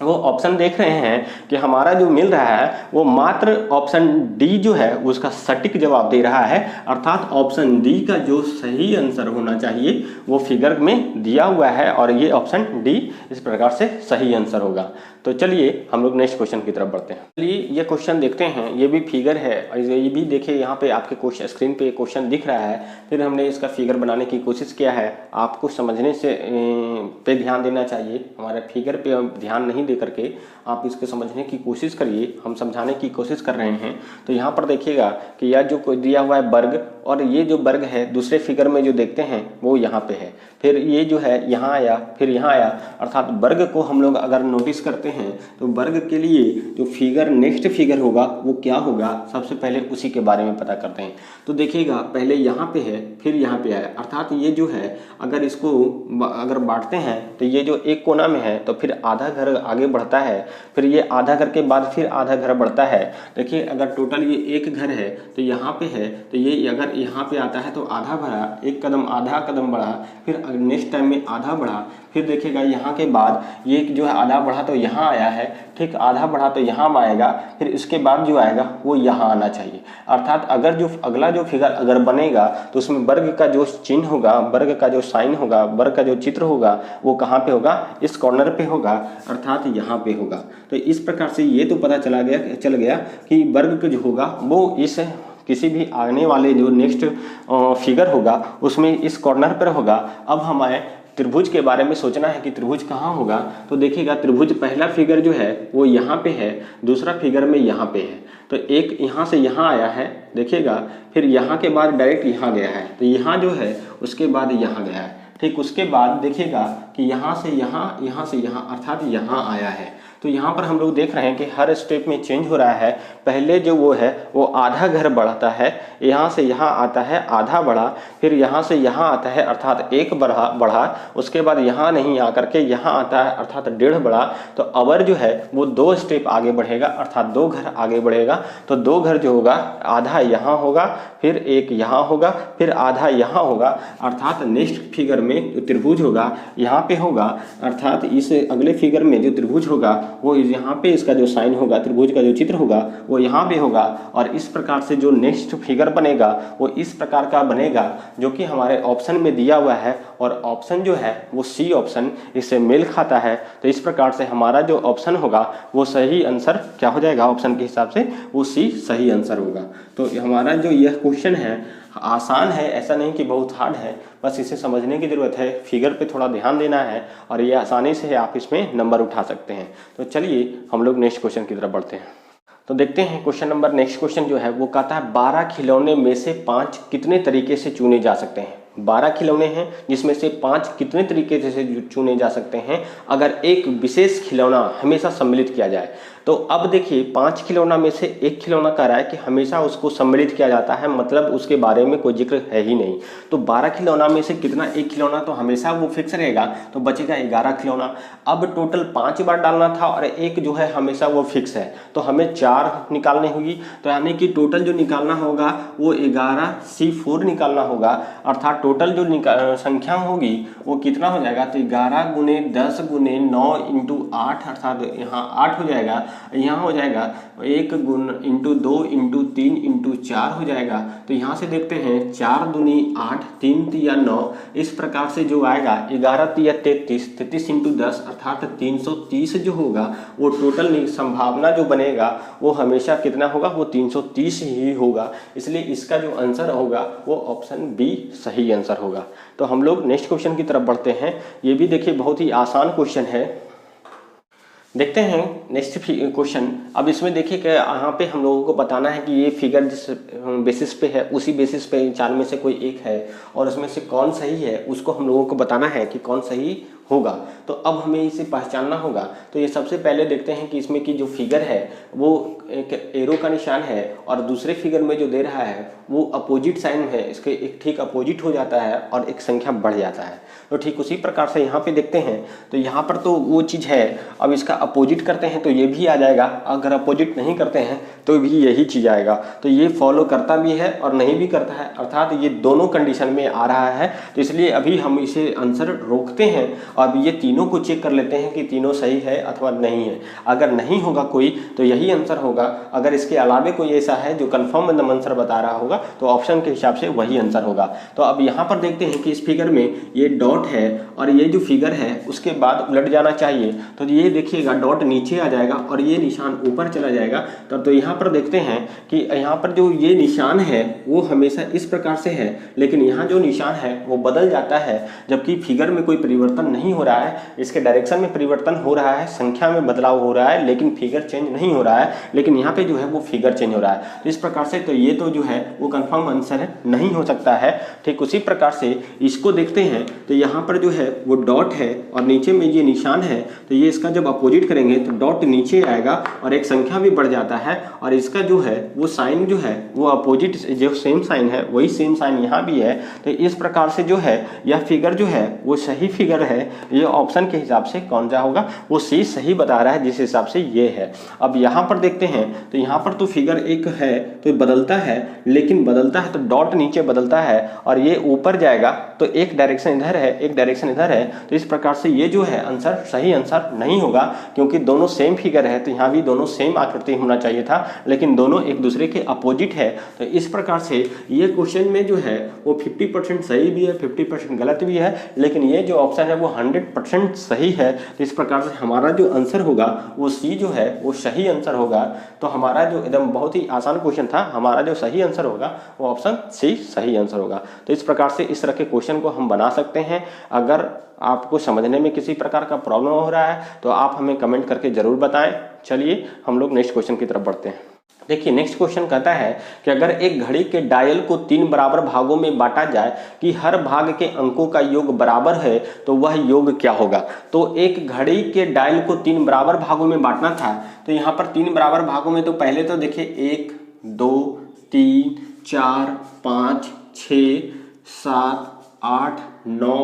वो ऑप्शन देख रहे हैं कि हमारा जो मिल रहा है वो मात्र ऑप्शन डी जो है उसका सटीक जवाब दे रहा है, अर्थात ऑप्शन डी का जो सही आंसर होना चाहिए वो फिगर में दिया हुआ है और ये ऑप्शन डी इस प्रकार से सही आंसर होगा। तो चलिए हम लोग नेक्स्ट क्वेश्चन की तरफ बढ़ते हैं। चलिए ये क्वेश्चन देखते हैं, ये भी फिगर है और ये भी देखिए यहाँ पे आपके क्वेश्चन स्क्रीन पे क्वेश्चन दिख रहा है, फिर हमने इसका फिगर बनाने की कोशिश किया है। आपको समझने से पे ध्यान देना चाहिए, हमारे फिगर पे ध्यान नहीं दे करके आप इसको समझने की कोशिश करिए, हम समझाने की कोशिश कर रहे हैं। तो यहाँ पर देखिएगा कि यह जो कोई दिया हुआ है वर्ग, और ये जो वर्ग है दूसरे फिगर में जो देखते हैं वो यहाँ पे है, फिर ये जो है यहाँ आया, फिर यहाँ आया, अर्थात वर्ग को हम लोग अगर नोटिस करते हैं तो वर्ग के लिए जो फिगर नेक्स्ट फिगर होगा वो क्या होगा, सबसे पहले उसी के बारे में पता करते हैं। तो देखिएगा पहले यहाँ पे है, फिर यहाँ पे है, अर्थात ये जो है अगर इसको अगर बांटते हैं तो ये जो एक कोना में है तो फिर आधा घर आगे बढ़ता है, फिर ये आधा घर के बाद फिर आधा घर बढ़ता है। देखिए अगर टोटल ये एक घर है तो यहाँ पे है, तो ये अगर यहाँ पे आता है तो आधा बढ़ा, एक कदम आधा कदम बढ़ा, फिर नेक्स्ट टाइम में आधा बढ़ा, फिर देखिएगा यहाँ के बाद ये जो है आधा बढ़ा तो यहाँ आया है, ठीक, आधा बढ़ा तो यहाँ आएगा, फिर इसके बाद जो आएगा वो यहाँ आना चाहिए। अर्थात अगर जो अगला जो फिगर अगर बनेगा तो उसमें वर्ग का जो चिन्ह होगा, वर्ग का जो साइन होगा, वर्ग का जो चित्र होगा वो कहाँ पे होगा, इस कॉर्नर पे होगा, अर्थात यहाँ पे होगा। तो इस प्रकार से ये तो पता चल गया कि वर्ग जो होगा वो इस किसी भी आने वाले जो नेक्स्ट फिगर होगा उसमें इस कॉर्नर पर होगा। अब हमें त्रिभुज के बारे में सोचना है कि त्रिभुज कहाँ होगा। तो देखिएगा त्रिभुज पहला फिगर जो है वो यहाँ पे है, दूसरा फिगर में यहाँ पे है, तो एक यहाँ से यहाँ आया है, देखिएगा, फिर यहाँ के बाद डायरेक्ट यहाँ गया है, तो यहाँ जो है उसके बाद यहाँ गया है, ठीक, उसके बाद देखिएगा कि यहाँ से यहाँ, यहाँ से यहाँ, अर्थात यहाँ आया है। तो यहाँ पर हम लोग देख रहे हैं कि हर स्टेप में चेंज हो रहा है। पहले जो वो है वो आधा घर बढ़ाता है, यहाँ से यहाँ आता है आधा बढ़ा, फिर यहाँ से यहाँ आता है अर्थात एक बढ़ा, उसके बाद यहाँ नहीं आकर के यहाँ आता है अर्थात डेढ़ बढ़ा। तो अवर जो है वो 2 स्टेप आगे बढ़ेगा, अर्थात 2 घर आगे बढ़ेगा। तो 2 घर जो होगा आधा यहाँ होगा, फिर एक यहाँ होगा, फिर आधा यहाँ होगा, अर्थात नेक्स्ट फिगर में जो त्रिभुज होगा यहाँ पे होगा, अर्थात इस अगले फिगर में जो त्रिभुज होगा वो यहाँ पे इसका जो साइन होगा, त्रिभुज का जो चित्र होगा वो यहाँ पे होगा। और इस प्रकार से जो नेक्स्ट फिगर बनेगा वो इस प्रकार का बनेगा जो कि हमारे ऑप्शन में दिया हुआ है, और ऑप्शन जो है वो सी ऑप्शन इससे मेल खाता है। तो इस प्रकार से हमारा जो ऑप्शन होगा वो सही आंसर क्या हो जाएगा, ऑप्शन के हिसाब से वो सी सही आंसर होगा। तो हमारा जो यह क्वेश्चन है आसान है, ऐसा नहीं कि बहुत हार्ड है, बस इसे समझने की ज़रूरत है, फिगर पे थोड़ा ध्यान देना है और ये आसानी से आप इसमें नंबर उठा सकते हैं। तो चलिए हम लोग नेक्स्ट क्वेश्चन की तरफ बढ़ते हैं। तो देखते हैं क्वेश्चन नंबर, नेक्स्ट क्वेश्चन जो है वो कहता है 12 खिलौने में से 5 कितने तरीके से चुने जा सकते हैं। 12 खिलौने हैं जिसमें से 5 कितने तरीके से चुने जा सकते हैं अगर एक विशेष खिलौना हमेशा सम्मिलित किया जाए। तो अब देखिए 5 खिलौना में से एक खिलौना कह रहा है कि हमेशा उसको सम्मिलित किया जाता है, मतलब उसके बारे में कोई जिक्र है ही नहीं। तो 12 खिलौना में से कितना, एक खिलौना तो हमेशा वो फिक्स रहेगा, तो बचेगा 11 खिलौना। अब टोटल 5 बार डालना था और एक जो है हमेशा वो फिक्स है, तो हमें 4 निकालनी होगी। तो यानी कि टोटल जो निकालना होगा वो 11C4 निकालना होगा, अर्थात टोटल जो संख्या होगी वो कितना हो जाएगा, तो 11 गुने 10 गुने 9 इंटू 8, अर्थात यहाँ 8 हो जाएगा, यहाँ हो जाएगा 1 गुण इंटू 2 इंटू 3 इंटू 4 हो जाएगा। तो यहाँ से देखते हैं 4 दूनी 8, 3 तिया 9, इस प्रकार से जो आएगा 11 तिया 33, 33 इंटू 10 अर्थात 330 जो होगा वो टोटल संभावना जो बनेगा वो हमेशा कितना होगा, वो 330 ही होगा। इसलिए इसका जो आंसर होगा वो ऑप्शन बी सही आंसर होगा। तो हम लोग नेक्स्ट क्वेश्चन की तरफ बढ़ते हैं। ये भी देखिए बहुत ही आसान क्वेश्चन है, देखते हैं नेक्स्ट क्वेश्चन। अब इसमें देखिए कि यहाँ पे हम लोगों को बताना है कि ये फिगर जिस बेसिस पे है उसी बेसिस पे 4 में से कोई एक है और उसमें से कौन सही है उसको हम लोगों को बताना है कि कौन सही होगा। तो अब हमें इसे पहचानना होगा। तो ये सबसे पहले देखते हैं कि इसमें की जो फिगर है वो एक एरो का निशान है और दूसरे फिगर में जो दे रहा है वो अपोजिट साइन है, इसके एक ठीक अपोजिट हो जाता है और एक संख्या बढ़ जाता है। तो ठीक उसी प्रकार से यहाँ पे देखते हैं, तो यहाँ पर तो वो चीज़ है, अब इसका अपोजिट करते हैं तो ये भी आ जाएगा, अगर अपोजिट नहीं करते हैं तो भी यही चीज़ आएगा। तो ये फॉलो करता भी है और नहीं भी करता है, अर्थात ये दोनों कंडीशन में आ रहा है। तो इसलिए अभी हम इसे आंसर रोकते हैं और ये तीनों को चेक कर लेते हैं कि तीनों सही है अथवा नहीं है। अगर नहीं होगा कोई तो यही आंसर होगा, अगर इसके अलावे कोई ऐसा है जो कंफर्म एकदम आंसर बता रहा होगा तो ऑप्शन के हिसाब से वही आंसर होगा। तो अब यहाँ पर देखते हैं कि इस फिगर में ये डॉट है और ये जो फिगर है उसके बाद उलट जाना चाहिए। तो ये देखिएगा डॉट नीचे आ जाएगा और ये निशान ऊपर चला जाएगा। तो यहाँ पर देखते हैं कि यहाँ पर जो ये निशान है वो हमेशा इस प्रकार से है, लेकिन यहाँ जो निशान है वो बदल जाता है, जबकि फिगर में कोई परिवर्तन नहीं हो रहा है। इसके डायरेक्शन में परिवर्तन हो रहा है, संख्या में बदलाव हो रहा है, लेकिन फिगर चेंज नहीं हो रहा है, लेकिन यहाँ पे जो है वो फिगर चेंज हो रहा है। तो इस प्रकार से तो ये तो जो है वो कंफर्म आंसर है, नहीं हो सकता है। ठीक उसी प्रकार से इसको देखते हैं, तो यहाँ पर जो है वो डॉट है और नीचे में ये निशान है, तो ये इसका जब अपोजिट करेंगे तो डॉट नीचे आएगा और एक संख्या भी बढ़ जाता है और इसका जो है वो साइन जो है वो अपोजिट, जो सेम साइन है वही सेम साइन यहाँ भी है। तो इस प्रकार से जो है यह फिगर जो है वो सही फिगर है। ये ऑप्शन के हिसाब से कौन सा होगा, वो सी सही बता रहा है जिस हिसाब से ये है। अब यहाँ पर देखते हैं, तो यहाँ पर तो फिगर एक है तो बदलता है, लेकिन बदलता है तो डॉट नीचे बदलता है और ये ऊपर जाएगा, तो एक डायरेक्शन इधर है एक डायरेक्शन इधर है। तो इस प्रकार से ये जो है आंसर सही आंसर नहीं होगा, क्योंकि दोनों सेम फिगर है तो यहाँ भी दोनों सेम आकृति होना चाहिए था, लेकिन दोनों एक दूसरे के अपोजिट है। तो इस प्रकार से ये क्वेश्चन में जो है वो 50% सही भी है 50% गलत भी है, लेकिन ये जो ऑप्शन है वो 100% सही है। तो इस प्रकार से हमारा जो आंसर होगा वो सी जो है वो सही आंसर होगा। तो हमारा जो एकदम बहुत ही आसान क्वेश्चन था, हमारा जो सही आंसर होगा वो ऑप्शन सी सही आंसर होगा। तो इस प्रकार से इस तरह के क्वेश्चन को हम बना सकते हैं। अगर आपको समझने में किसी प्रकार का प्रॉब्लम हो रहा है तो आप हमें कमेंट करके ज़रूर बताएं। चलिए हम लोग नेक्स्ट क्वेश्चन की तरफ बढ़ते हैं। देखिए नेक्स्ट क्वेश्चन कहता है कि अगर एक घड़ी के डायल को 3 बराबर भागों में बांटा जाए कि हर भाग के अंकों का योग बराबर है तो वह योग क्या होगा। तो एक घड़ी के डायल को 3 बराबर भागों में बांटना था, तो यहाँ पर 3 बराबर भागों में तो पहले तो देखिए 1 2 3 4 5 6 7 8 9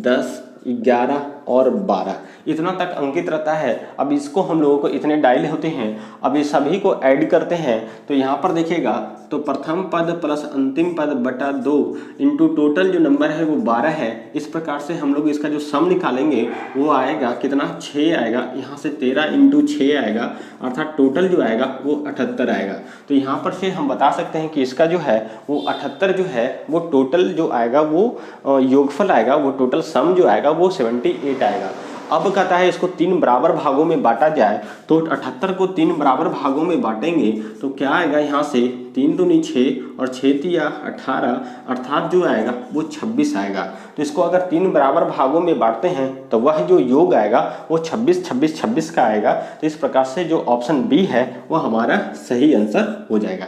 10 11 और 12 इतना तक अंकित रहता है। अब इसको हम लोगों को इतने डायल होते हैं, अब ये सभी को ऐड करते हैं तो यहाँ पर देखिएगा तो प्रथम पद प्लस अंतिम पद बटा 2 इंटू टोटल जो नंबर है वो 12 है। इस प्रकार से हम लोग इसका जो सम निकालेंगे वो आएगा कितना, 6 आएगा। यहाँ से 13 इंटू 6 आएगा, अर्थात टोटल जो आएगा वो 78 आएगा। तो यहाँ पर से हम बता सकते हैं कि इसका जो है वो 78 जो है वो टोटल जो आएगा वो योगफल आएगा, वो टोटल सम जो आएगा वो 78 आएगा। अब कहता है इसको 3 बराबर भागों में बांटा जाए, तो 78 को 3 बराबर भागों में बांटेंगे तो क्या आएगा यहाँ से 3 दूनी 6 और 6 तिया 18, अर्थात जो आएगा वो 26 आएगा। तो इसको अगर 3 बराबर भागों में बांटते हैं तो वह जो योग आएगा वो 26 26 26 का आएगा। तो इस प्रकार से जो ऑप्शन बी है वो हमारा सही आंसर हो जाएगा।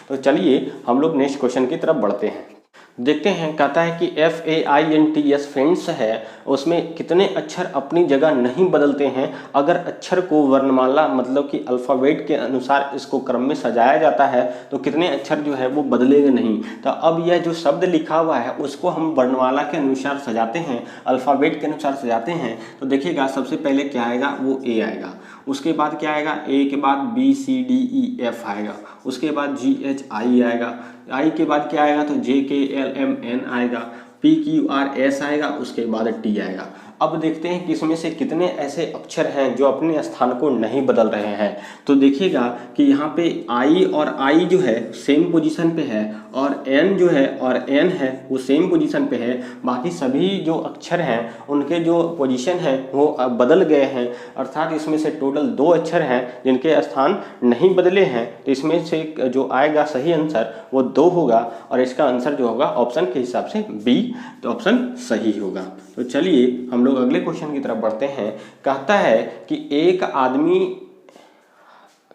तो चलिए हम लोग नेक्स्ट क्वेश्चन की तरफ बढ़ते हैं। देखते हैं, कहता है कि FAINTS फ्रेंड्स है, उसमें कितने अक्षर अपनी जगह नहीं बदलते हैं अगर अक्षर को वर्णमाला मतलब कि अल्फ़ाबेट के अनुसार इसको क्रम में सजाया जाता है तो कितने अक्षर जो है वो बदलेंगे नहीं। तो अब यह जो शब्द लिखा हुआ है उसको हम वर्णमाला के अनुसार सजाते हैं, अल्फ़ाबेट के अनुसार सजाते हैं। तो देखिएगा सबसे पहले क्या आएगा, वो A आएगा, उसके बाद क्या आएगा, A के बाद BCDEF आएगा, उसके बाद GHI आएगा, I के बाद क्या आएगा तो JKLMN आएगा, PQRS आएगा, उसके बाद T आएगा। अब देखते हैं कि इसमें से कितने ऐसे अक्षर हैं जो अपने स्थान को नहीं बदल रहे हैं। तो देखिएगा कि यहाँ पे I और I जो है सेम पोजीशन पे है और N जो है और N है वो सेम पोजीशन पे है। बाकी सभी जो अक्षर हैं उनके जो पोजीशन है वो बदल गए हैं, अर्थात इसमें से टोटल 2 अक्षर हैं जिनके स्थान नहीं बदले हैं। तो इसमें से जो आएगा सही आंसर वो 2 होगा और इसका आंसर जो होगा ऑप्शन के हिसाब से B, तो ऑप्शन सही होगा। तो चलिए हम लोग अगले क्वेश्चन की तरफ बढ़ते हैं। कहता है कि एक आदमी,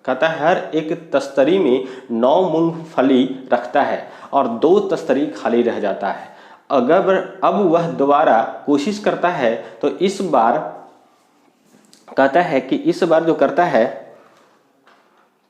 कहता है हर एक तस्तरी में 9 मूंगफली रखता है और 2 तस्तरी खाली रह जाता है। अगर अब वह दोबारा कोशिश करता है तो इस बार कहता है कि इस बार जो करता है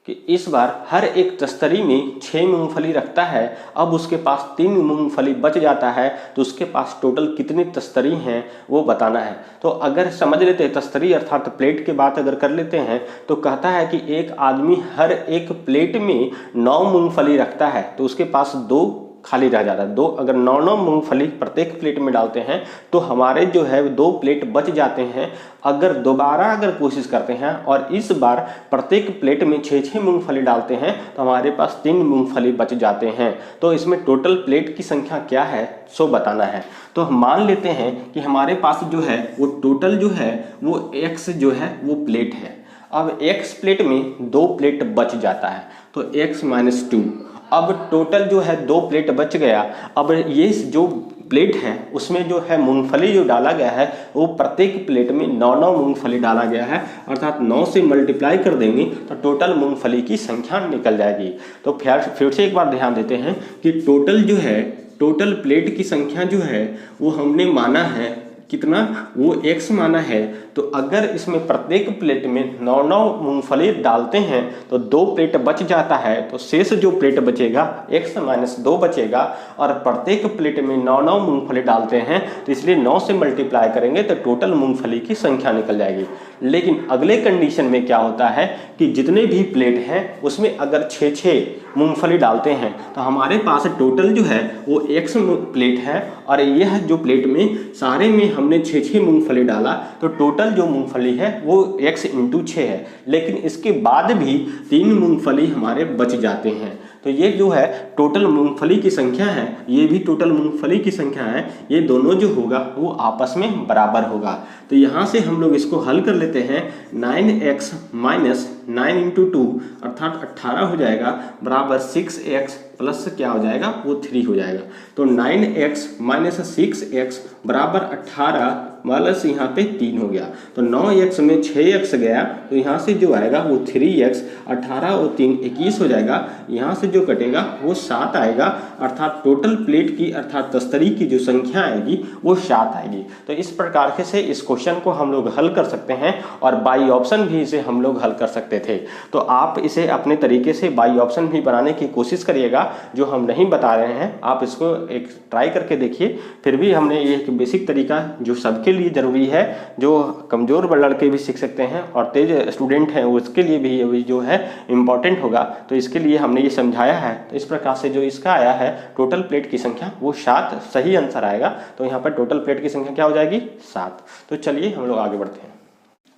कि इस बार हर एक तस्तरी में 6 मूंगफली रखता है, अब उसके पास 3 मूंगफली बच जाता है तो उसके पास टोटल कितनी तस्तरी हैं वो बताना है। तो अगर समझ लेते हैं तस्तरी अर्थात प्लेट की बात अगर कर लेते हैं तो कहता है कि एक आदमी हर एक प्लेट में 9 मूंगफली रखता है तो उसके पास 2 खाली रह जाता है। 2 अगर 9 मूंगफली प्रत्येक प्लेट में डालते हैं तो हमारे जो है 2 प्लेट बच जाते हैं। अगर दोबारा कोशिश करते हैं और इस बार प्रत्येक प्लेट में 6 मूंगफली डालते हैं तो हमारे पास 3 मूंगफली बच जाते हैं। तो इसमें टोटल प्लेट की संख्या क्या है सो बताना है। तो हम मान लेते हैं कि हमारे पास जो है वो टोटल जो है वो x जो है वो प्लेट है। अब x प्लेट में 2 प्लेट बच जाता है तो x - 2। अब टोटल जो है 2 प्लेट बच गया। अब ये जो प्लेट है उसमें जो है मूंगफली जो डाला गया है वो प्रत्येक प्लेट में 9 मूंगफली डाला गया है, अर्थात 9 से मल्टीप्लाई कर देंगे तो टोटल मूंगफली की संख्या निकल जाएगी। तो फिर से एक बार ध्यान देते हैं कि टोटल जो है टोटल प्लेट की संख्या जो है वो हमने माना है कितना, वो x माना है। तो अगर इसमें प्रत्येक प्लेट में 9 मूंगफली डालते हैं तो 2 प्लेट बच जाता है तो शेष जो प्लेट बचेगा x - 2 बचेगा और प्रत्येक प्लेट में 9 मूंगफली डालते हैं तो इसलिए 9 से मल्टीप्लाई करेंगे तो टोटल मूंगफली की संख्या निकल जाएगी। लेकिन अगले कंडीशन में क्या होता है कि जितने भी प्लेट हैं उसमें अगर 6 मूंगफली डालते हैं तो हमारे पास टोटल जो है वो x प्लेट है और यह जो प्लेट में सारे में हमने 6 मूंगफली डाला तो टोटल जो मूंगफली है वो x × 6 है। लेकिन इसके बाद भी 3 मूंगफली हमारे बच जाते हैं। तो ये जो है टोटल मूंगफली की संख्या है, ये भी टोटल मूंगफली की संख्या है, ये दोनों जो होगा वो आपस में बराबर होगा। तो यहाँ से हम लोग इसको हल कर लेते हैं। 9x - 9 × 2 अर्थात 18 हो जाएगा बराबर 6x प्लस क्या हो जाएगा वो 3 हो जाएगा। तो 9x - 6x बराबर 18 माइनस यहाँ पे 3 हो गया। तो 9x में 6x गया तो यहाँ से जो आएगा वो 3x, 18 और 3 21 हो जाएगा। यहाँ से जो कटेगा वो 7 आएगा, अर्थात टोटल प्लेट की अर्थात तस्तरी की जो संख्या आएगी वो 7 आएगी। तो इस प्रकार से इस क्वेश्चन को हम लोग हल कर सकते हैं और बाई ऑप्शन भी इसे हम लोग हल कर सकते थे। तो आप इसे अपने तरीके से बाई ऑप्शन भी बनाने की कोशिश करिएगा। जो हम नहीं बता रहे हैं आप इसको एक ट्राई करके देखिए। फिर भी हमने ये एक बेसिक तरीका जो सबके लिए ज़रूरी है, जो कमज़ोर लड़के भी सीख सकते हैं और तेज स्टूडेंट हैं उसके लिए भी ये जो है इम्पॉर्टेंट होगा। तो इसके लिए हमने ये समझाया है। तो इस प्रकार से जो इसका आया है टोटल प्लेट की संख्या वो 7 सही आंसर आएगा। तो यहाँ पर टोटल प्लेट की संख्या क्या हो जाएगी 7। तो चलिए हम लोग आगे बढ़ते हैं।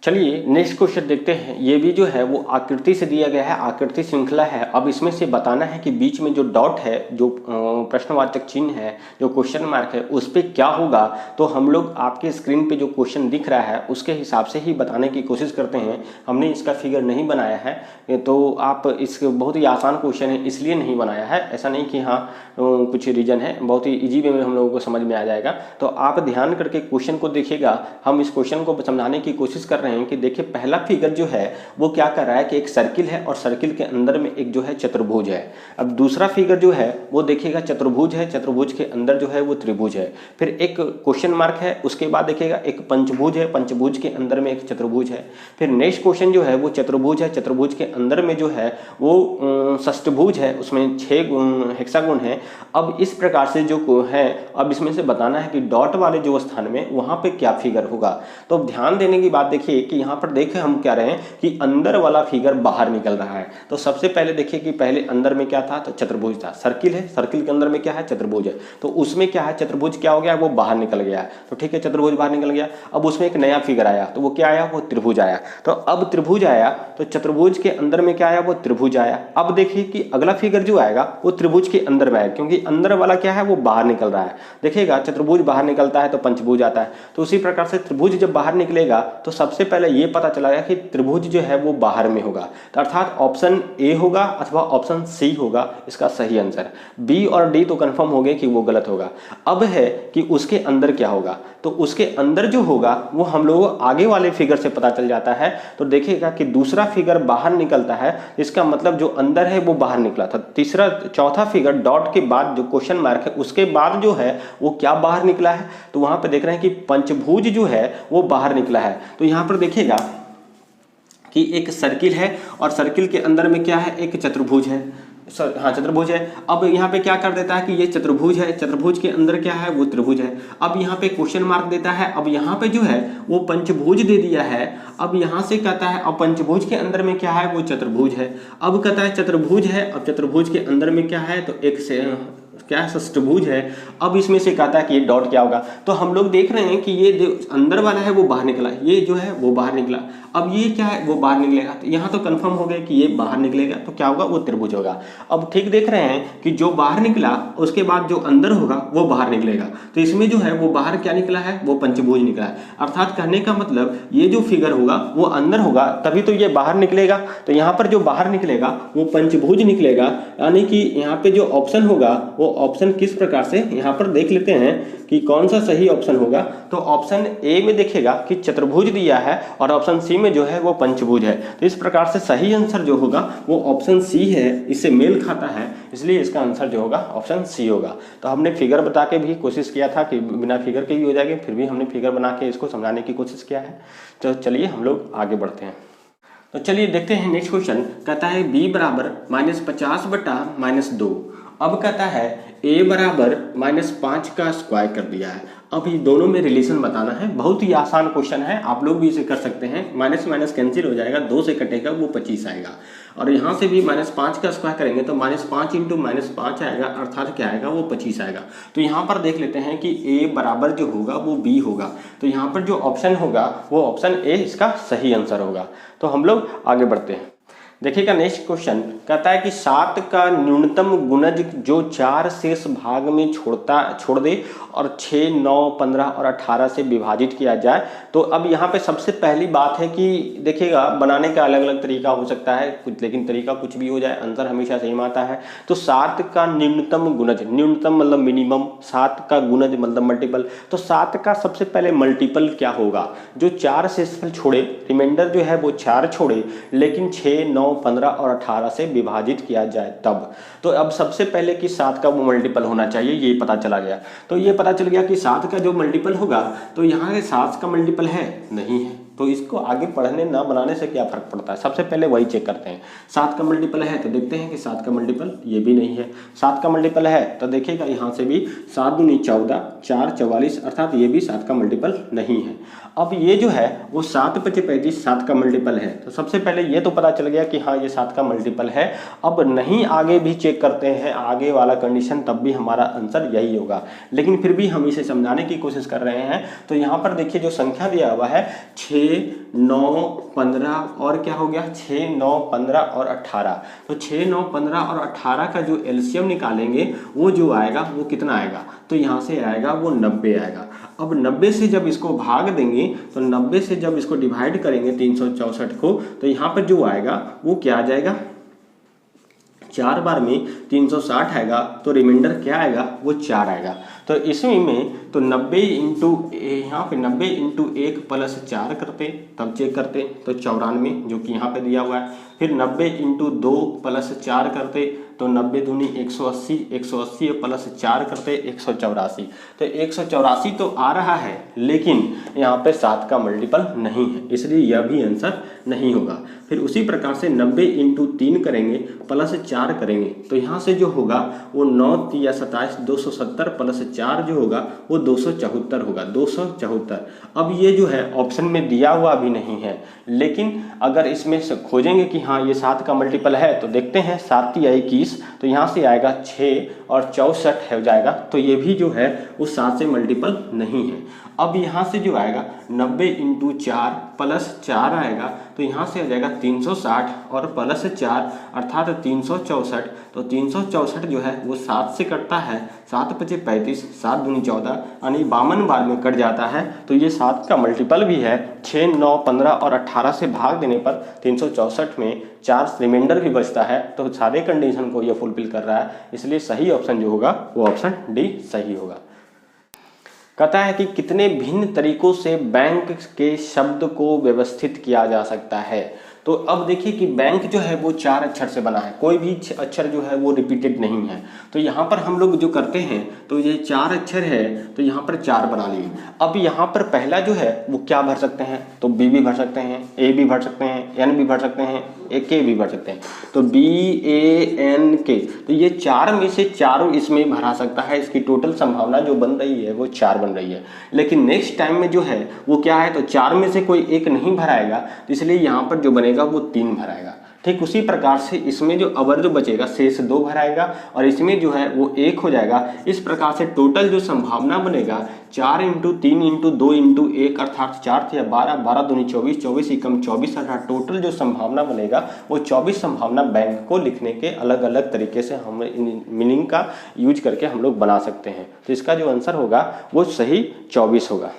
चलिए नेक्स्ट क्वेश्चन देखते हैं। ये भी जो है वो आकृति से दिया गया है, आकृति श्रृंखला है। अब इसमें से बताना है कि बीच में जो डॉट है, जो प्रश्नवाचक चिन्ह है, जो क्वेश्चन मार्क है, उस पर क्या होगा। तो हम लोग आपके स्क्रीन पे जो क्वेश्चन दिख रहा है उसके हिसाब से ही बताने की कोशिश करते हैं। हमने इसका फिगर नहीं बनाया है, तो आप इसके बहुत ही आसान क्वेश्चन है इसलिए नहीं बनाया है। ऐसा नहीं कि हाँ कुछ रीजन है, बहुत ही ईजी वे में हम लोगों को समझ में आ जाएगा। तो आप ध्यान करके क्वेश्चन को देखिएगा। हम इस क्वेश्चन को समझाने की कोशिश कर रहे हैं कि देखिए पहला फिगर जो है वो क्या कर रहा है कि एक सर्किल है और सर्किल के अंदर में एक जो है चतुर्भुज है। अब दूसरा फिगर जो है वो देखिएगा चतुर्भुज है, चतुर्भुज के अंदर जो है वो त्रिभुज है। फिर एक क्वेश्चन मार्क है, उसके बाद देखिएगा एक पंचभुज है, पंचभुज के अंदर में एक चतुर्भुज है। फिर नेक्स्ट क्वेश्चन जो है वो चतुर्भुज है, चतुर्भुज के अंदर में जो है वो षष्ठभुज है, उसमें 6 हेक्सागोन है। अब इस प्रकार से जो है, अब इसमें से बताना है कि डॉट वाले जो स्थान में वहां पे क्या फिगर होगा। तो ध्यान देने की बात देखिए कि यहाँ पर देखें हम क्या रहे हैं कि अंदर वाला फिगर बाहर निकल रहा है। तो सबसे पहले देखिए कि पहले अंदर में क्या था, तो चतुर्भुज था। सर्किल है, सर्किल के अंदर में क्या है, चतुर्भुज है। तो उसमें क्या है, चतुर्भुज क्या हो गया, वो बाहर निकल गया। तो ठीक है, चतुर्भुज बाहर निकल गया। अब उसमें एक नया फिगर आया, तो वो क्या आया, वो त्रिभुज आया। तो अब त्रिभुज आया तो चतुर्भुज के अंदर में क्या आया, वो त्रिभुज आया। अब देखिए कि अगला फिगर जो आएगा वो त्रिभुज के अंदर में आएगा, क्योंकि अंदर वाला क्या है, वो बाहर निकल रहा है। देखिएगा चतुर्भुज बाहर निकलता है तो पंचभुज आता है। तो उसी प्रकार से त्रिभुज जब बाहर निकलेगा तो सबसे पहले ये पता चला कि त्रिभुज जो है वो बाहर में होगा। तो अर्थात ऑप्शन ए होगा अथवा ऑप्शन सी होगा इसका सही आंसर। बी और डी तो कंफर्म हो गए कि वो गलत होगा। अब है कि उसके अंदर क्या होगा, तो उसके अंदर जो होगा वो हम लोग आगे वाले फिगर से पता चल जाता है। तो देखिएगा कि दूसरा फिगर बाहर निकलता है, इसका मतलब जो अंदर है वो बाहर निकला था। तीसरा चौथा फिगर डॉट के बाद जो क्वेश्चन मार्क है उसके बाद जो है वो क्या बाहर निकला है, तो वहां पे देख रहे हैं कि पंचभुज जो है वो बाहर निकला है। तो यहां पर देखिएगा कि एक सर्किल है और सर्किल के अंदर में क्या है, एक चतुर्भुज है। हाँ चतुर्भुज है। अब यहाँ पे क्या कर देता है कि ये चतुर्भुज है, चतुर्भुज के अंदर क्या है, वो त्रिभुज है। अब यहाँ पे क्वेश्चन मार्क देता है। अब यहाँ पे जो है वो पंचभुज दे दिया है। अब यहाँ से कहता है अब पंचभुज के अंदर में क्या है, वो चतुर्भुज है। अब कहता है चतुर्भुज है, अब चतुर्भुज के अंदर में क्या है, तो एक से क्या षष्ठभुज है। अब इसमें से कहता है कि ये डॉट क्या होगा। तो हम लोग देख रहे हैं कि ये अंदर वाला है वो बाहर निकला, ये जो है वो बाहर निकला। अब ये क्या है, वो बाहर निकलेगा। तो यहाँ तो कंफर्म हो गया कि ये बाहर निकलेगा, तो क्या होगा, वो त्रिभुज होगा। अब ठीक देख रहे हैं कि जो बाहर निकला उसके बाद जो अंदर होगा वो बाहर निकलेगा। तो इसमें जो है वो बाहर क्या निकला है, वो पंचभुज निकला है। अर्थात कहने का मतलब ये जो फिगर होगा वो अंदर होगा तभी तो ये बाहर निकलेगा। तो यहाँ पर जो बाहर निकलेगा वो पंचभुज निकलेगा। यानी कि यहाँ पे जो ऑप्शन होगा वो ऑप्शन किस प्रकार से यहाँ पर देख लेते हैं कि कौन सा सही ऑप्शन होगा। तो ऑप्शन ए में देखेगा कि चतुर्भुज दिया है और ऑप्शन सी में जो है वो पंचभुज है। तो इस प्रकार से सही आंसर जो होगा वो ऑप्शन सी है, इससे मेल खाता है, इसलिए इसका आंसर जो होगा ऑप्शन सी होगा। तो हमने फिगर बता के भी कोशिश किया था कि बिना फिगर के भी हो जाएगी, फिर भी हमने फिगर बना के इसको समझाने की कोशिश किया है। तो चलिए हम लोग आगे बढ़ते हैं। तो चलिए देखते हैं नेक्स्ट क्वेश्चन। कहता है b बराबर -50/-2। अब कहता है a बराबर -5 का स्क्वायर कर दिया है। अब ये दोनों में रिलेशन बताना है। बहुत ही आसान क्वेश्चन है, आप लोग भी इसे कर सकते हैं। माइनस माइनस कैंसिल हो जाएगा, 2 से कटेगा वो 25 आएगा। और यहाँ से भी -5 का स्क्वायर करेंगे तो -5 × -5 आएगा, अर्थात क्या आएगा, वो 25 आएगा। तो यहाँ पर देख लेते हैं कि a बराबर जो होगा वो b होगा। तो यहाँ पर जो ऑप्शन होगा वो ऑप्शन ए इसका सही आंसर होगा। तो हम लोग आगे बढ़ते हैं। देखिएगा नेक्स्ट क्वेश्चन कहता है कि 7 का न्यूनतम गुणज जो 4 शेष भाग में छोड़ दे और 6, 9, 15 और 18 से विभाजित किया जाए। तो अब यहाँ पे सबसे पहली बात है कि देखिएगा बनाने का अलग अलग तरीका हो सकता है कुछ, लेकिन तरीका कुछ भी हो जाए आंसर हमेशा सेम आता है। तो 7 का न्यूनतम गुणज, न्यूनतम मतलब मिनिमम, 7 का गुणज मतलब मल्टीपल। तो 7 का सबसे पहले मल्टीपल क्या होगा, जो 4 शेषफल छोड़े, रिमाइंडर जो है वो 4 छोड़े, लेकिन 6, 9, 15 और 18 से विभाजित किया जाए तब। तो अब सबसे पहले कि 7 का वो मल्टीपल होना चाहिए, ये पता चला गया। तो ये पता चल गया कि 7 का जो मल्टीपल होगा, तो यहाँ से 7 का मल्टीपल है, नहीं है। तो इसको आगे पढ़ने ना बनाने से क्या फर्क पड़ता है, सबसे पहले वही चेक करते हैं। 7 का मल्टीपल है तो देखते हैं कि 7 का मल्टीपल ये भी नहीं है। 7 का मल्टीपल है तो देखिएगा यहाँ से भी 7 दूनी 14, 4 44, अर्थात ये भी 7 का मल्टीपल नहीं है। अब ये जो है वो 7 × 5 = 35, 7 का मल्टीपल है। तो सबसे पहले ये तो पता चल गया कि हाँ ये 7 का मल्टीपल है। अब नहीं आगे भी चेक करते हैं, आगे वाला कंडीशन, तब भी हमारा आंसर यही होगा। लेकिन फिर भी हम इसे समझाने की कोशिश कर रहे हैं। तो यहाँ पर देखिए जो संख्या दिया हुआ है 6, 6, 9, 15 और क्या हो गया 6, 9, 15 और 18। तो 6, 9, 15 और 18 का जो एलसीएम निकालेंगे वो जो आएगा वो कितना आएगा, तो यहाँ से आएगा वो 90 आएगा। अब 90 से जब इसको भाग देंगे तो 90 से जब इसको डिवाइड करेंगे 364 को, तो यहाँ पर जो आएगा वो क्या आ जाएगा, 4 बार में 360 आएगा, तो रिमाइंडर क्या आएगा वो 4 आएगा। तो इसमें में तो 90 इंटू यहाँ पे 90 इंटू 1 प्लस 4 करते तब चेक करते तो 94 जो कि यहाँ पे दिया हुआ है। फिर 90 इंटू 2 प्लस 4 करते तो 90 दूनी 180, 180 प्लस 4 करते 184। तो 184 तो आ रहा है, लेकिन यहाँ पे 7 का मल्टीपल नहीं है, इसलिए यह भी आंसर नहीं होगा। फिर उसी प्रकार से 90 इंटू 3 करेंगे प्लस 4 करेंगे तो यहाँ से जो होगा वो 9 या 27, 270 प्लस 4 जो होगा वो 274 होगा, 274। अब ये जो है ऑप्शन में दिया हुआ भी नहीं है, लेकिन अगर इसमें से खोजेंगे कि हाँ ये 7 का मल्टीपल है तो देखते हैं 7 या 21, तो यहाँ से आएगा 6 और 64 हो जाएगा, तो ये भी जो है वो 7 से मल्टीपल नहीं है। अब यहाँ से जो आएगा 90 इंटू 4 प्लस 4 आएगा तो यहाँ से आ जाएगा 360 और प्लस 4 अर्थात 364। तो 364 जो है वो 7 से कटता है, 7 पचे 35, 7 दूनी 14 यानी 52 बार में कट जाता है। तो ये 7 का मल्टीपल भी है। 6, 9, 15 और 18 से भाग देने पर 364 में 4 रिमाइंडर भी बचता है, तो सारे कंडीशन को ये फुलफिल कर रहा है, इसलिए सही ऑप्शन जो होगा वो ऑप्शन डी सही होगा। कहता है कि कितने भिन्न तरीकों से बैंक के शब्द को व्यवस्थित किया जा सकता है। तो अब देखिए कि बैंक जो है वो 4 अक्षर से बना है, कोई भी अक्षर जो है वो रिपीटेड नहीं है। तो यहाँ पर हम लोग जो करते हैं तो ये 4 अक्षर है तो यहाँ पर 4 बना लिए। अब यहाँ पर पहला जो है वो क्या भर सकते हैं, तो बी भी भर सकते हैं, ए भी भर सकते हैं, एन भी भर सकते हैं, ए के भी भर सकते हैं। तो बी ए एन के, तो ये 4 में से चारों इसमें भरा सकता है। इसकी टोटल संभावना जो बन रही है वो 4 बन रही है। लेकिन नेक्स्ट टाइम में जो है वो क्या है, तो 4 में से कोई एक नहीं भराएगा, तो इसलिए यहाँ पर जो बनेगा वो 3 भराएगा। ठीक उसी प्रकार से इसमें जो अवर जो बचेगा शेष 2 भराएगा और इसमें जो है वो 1 हो जाएगा। इस प्रकार से टोटल जो संभावना बनेगा 4 इंटू 3 इंटू 2 इंटू 1 अर्थात 4 × 12, 12 दूनी 24, 24 एकम 24 अर्थात टोटल जो संभावना बनेगा वो 24 संभावना बैंक को लिखने के अलग अलग तरीके से हम मीनिंग का यूज करके हम लोग बना सकते हैं। तो इसका जो आंसर होगा वो सही 24 होगा।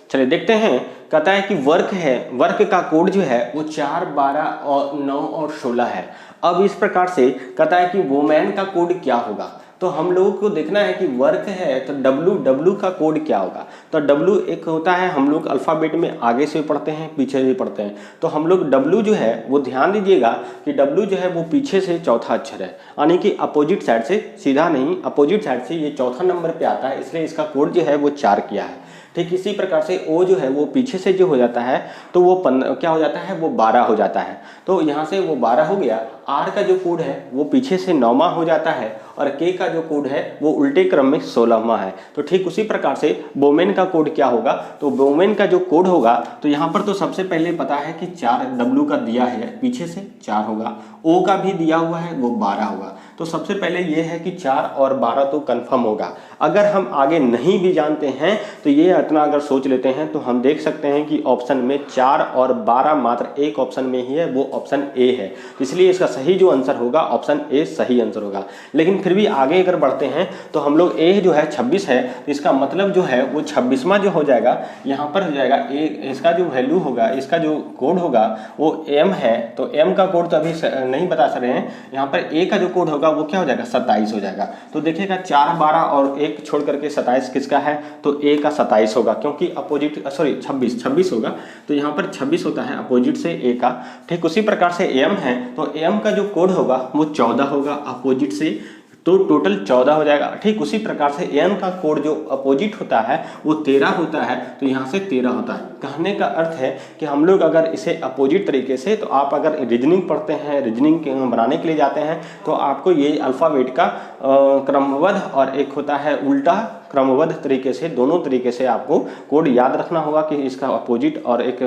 चलिए देखते हैं, कहता है कि वर्क है, वर्क का कोड जो है वो 4, 12 और 9 और 16 है। अब इस प्रकार से कहता है कि वोमैन का कोड क्या होगा, तो हम लोगों को देखना है कि वर्क है तो W का कोड क्या होगा। तो W एक होता है, हम लोग अल्फ़ाबेट में आगे से पढ़ते हैं पीछे से पढ़ते हैं, तो हम लोग W जो है वो ध्यान दीजिएगा कि W जो है वो पीछे से चौथा अक्षर है, यानी कि अपोजिट साइड से, सीधा नहीं अपोजिट साइड से ये चौथा नंबर पे आता है, इसलिए इसका कोड जो है वो 4 किया है। ठीक इसी प्रकार से O जो है वो पीछे से जो हो जाता है तो वो क्या हो जाता है, वो 12 हो जाता है। तो यहाँ से वो 12 हो गया। R का जो कोड है वो पीछे से 9वां हो जाता है और K का जो कोड है वो उल्टे क्रम में 16वां है। तो ठीक उसी प्रकार से वोमेन का कोड क्या होगा, तो वोमेन का जो कोड होगा तो यहाँ पर तो सबसे पहले पता है कि 4 W का दिया है, पीछे से 4 होगा, O का भी दिया हुआ है वो 12 होगा। तो सबसे पहले ये है कि 4 और 12 तो कंफर्म होगा। अगर हम आगे नहीं भी जानते हैं तो ये इतना अगर सोच लेते हैं तो हम देख सकते हैं कि ऑप्शन में 4 और 12 मात्र एक ऑप्शन में ही है, वो ऑप्शन ए है। इसलिए इसका सही जो आंसर होगा ऑप्शन ए सही आंसर होगा। लेकिन फिर भी आगे अगर बढ़ते हैं तो हम लोग ए जो है 26 है, तो इसका मतलब जो है वो 26वां जो हो जाएगा, यहाँ पर हो जाएगा ए, इसका जो वैल्यू होगा, इसका जो कोड होगा वो एम है। तो एम का कोड तो अभी नहीं बता रहे हैं, यहाँ पर ए का जो कोड होगा वो क्या हो जाएगा, 27 हो जाएगा। तो देखिएगा 4, 12 और 1 छोड़ करके 27 किसका है, तो ए का 27 होगा, क्योंकि अपोजिट 26 होगा, तो यहाँ पर 26 होता है अपोजिट से ए का। ठीक उसी प्रकार से एम है, तो एम का जो कोड होगा वो 14 होगा अपोजिट से, तो टोटल 14 हो जाएगा। ठीक उसी प्रकार से एन का कोड जो अपोजिट होता है वो 13 होता है, तो यहाँ से 13 होता है। कहने का अर्थ है कि हम लोग अगर इसे अपोजिट तरीके से, तो आप अगर रीजनिंग पढ़ते हैं, रीजनिंग बनाने के लिए जाते हैं, तो आपको ये अल्फ़ाबेट का क्रमबद्ध और एक होता है उल्टा क्रमबद्ध तरीके से, दोनों तरीके से आपको कोड याद रखना होगा कि इसका अपोजिट और एक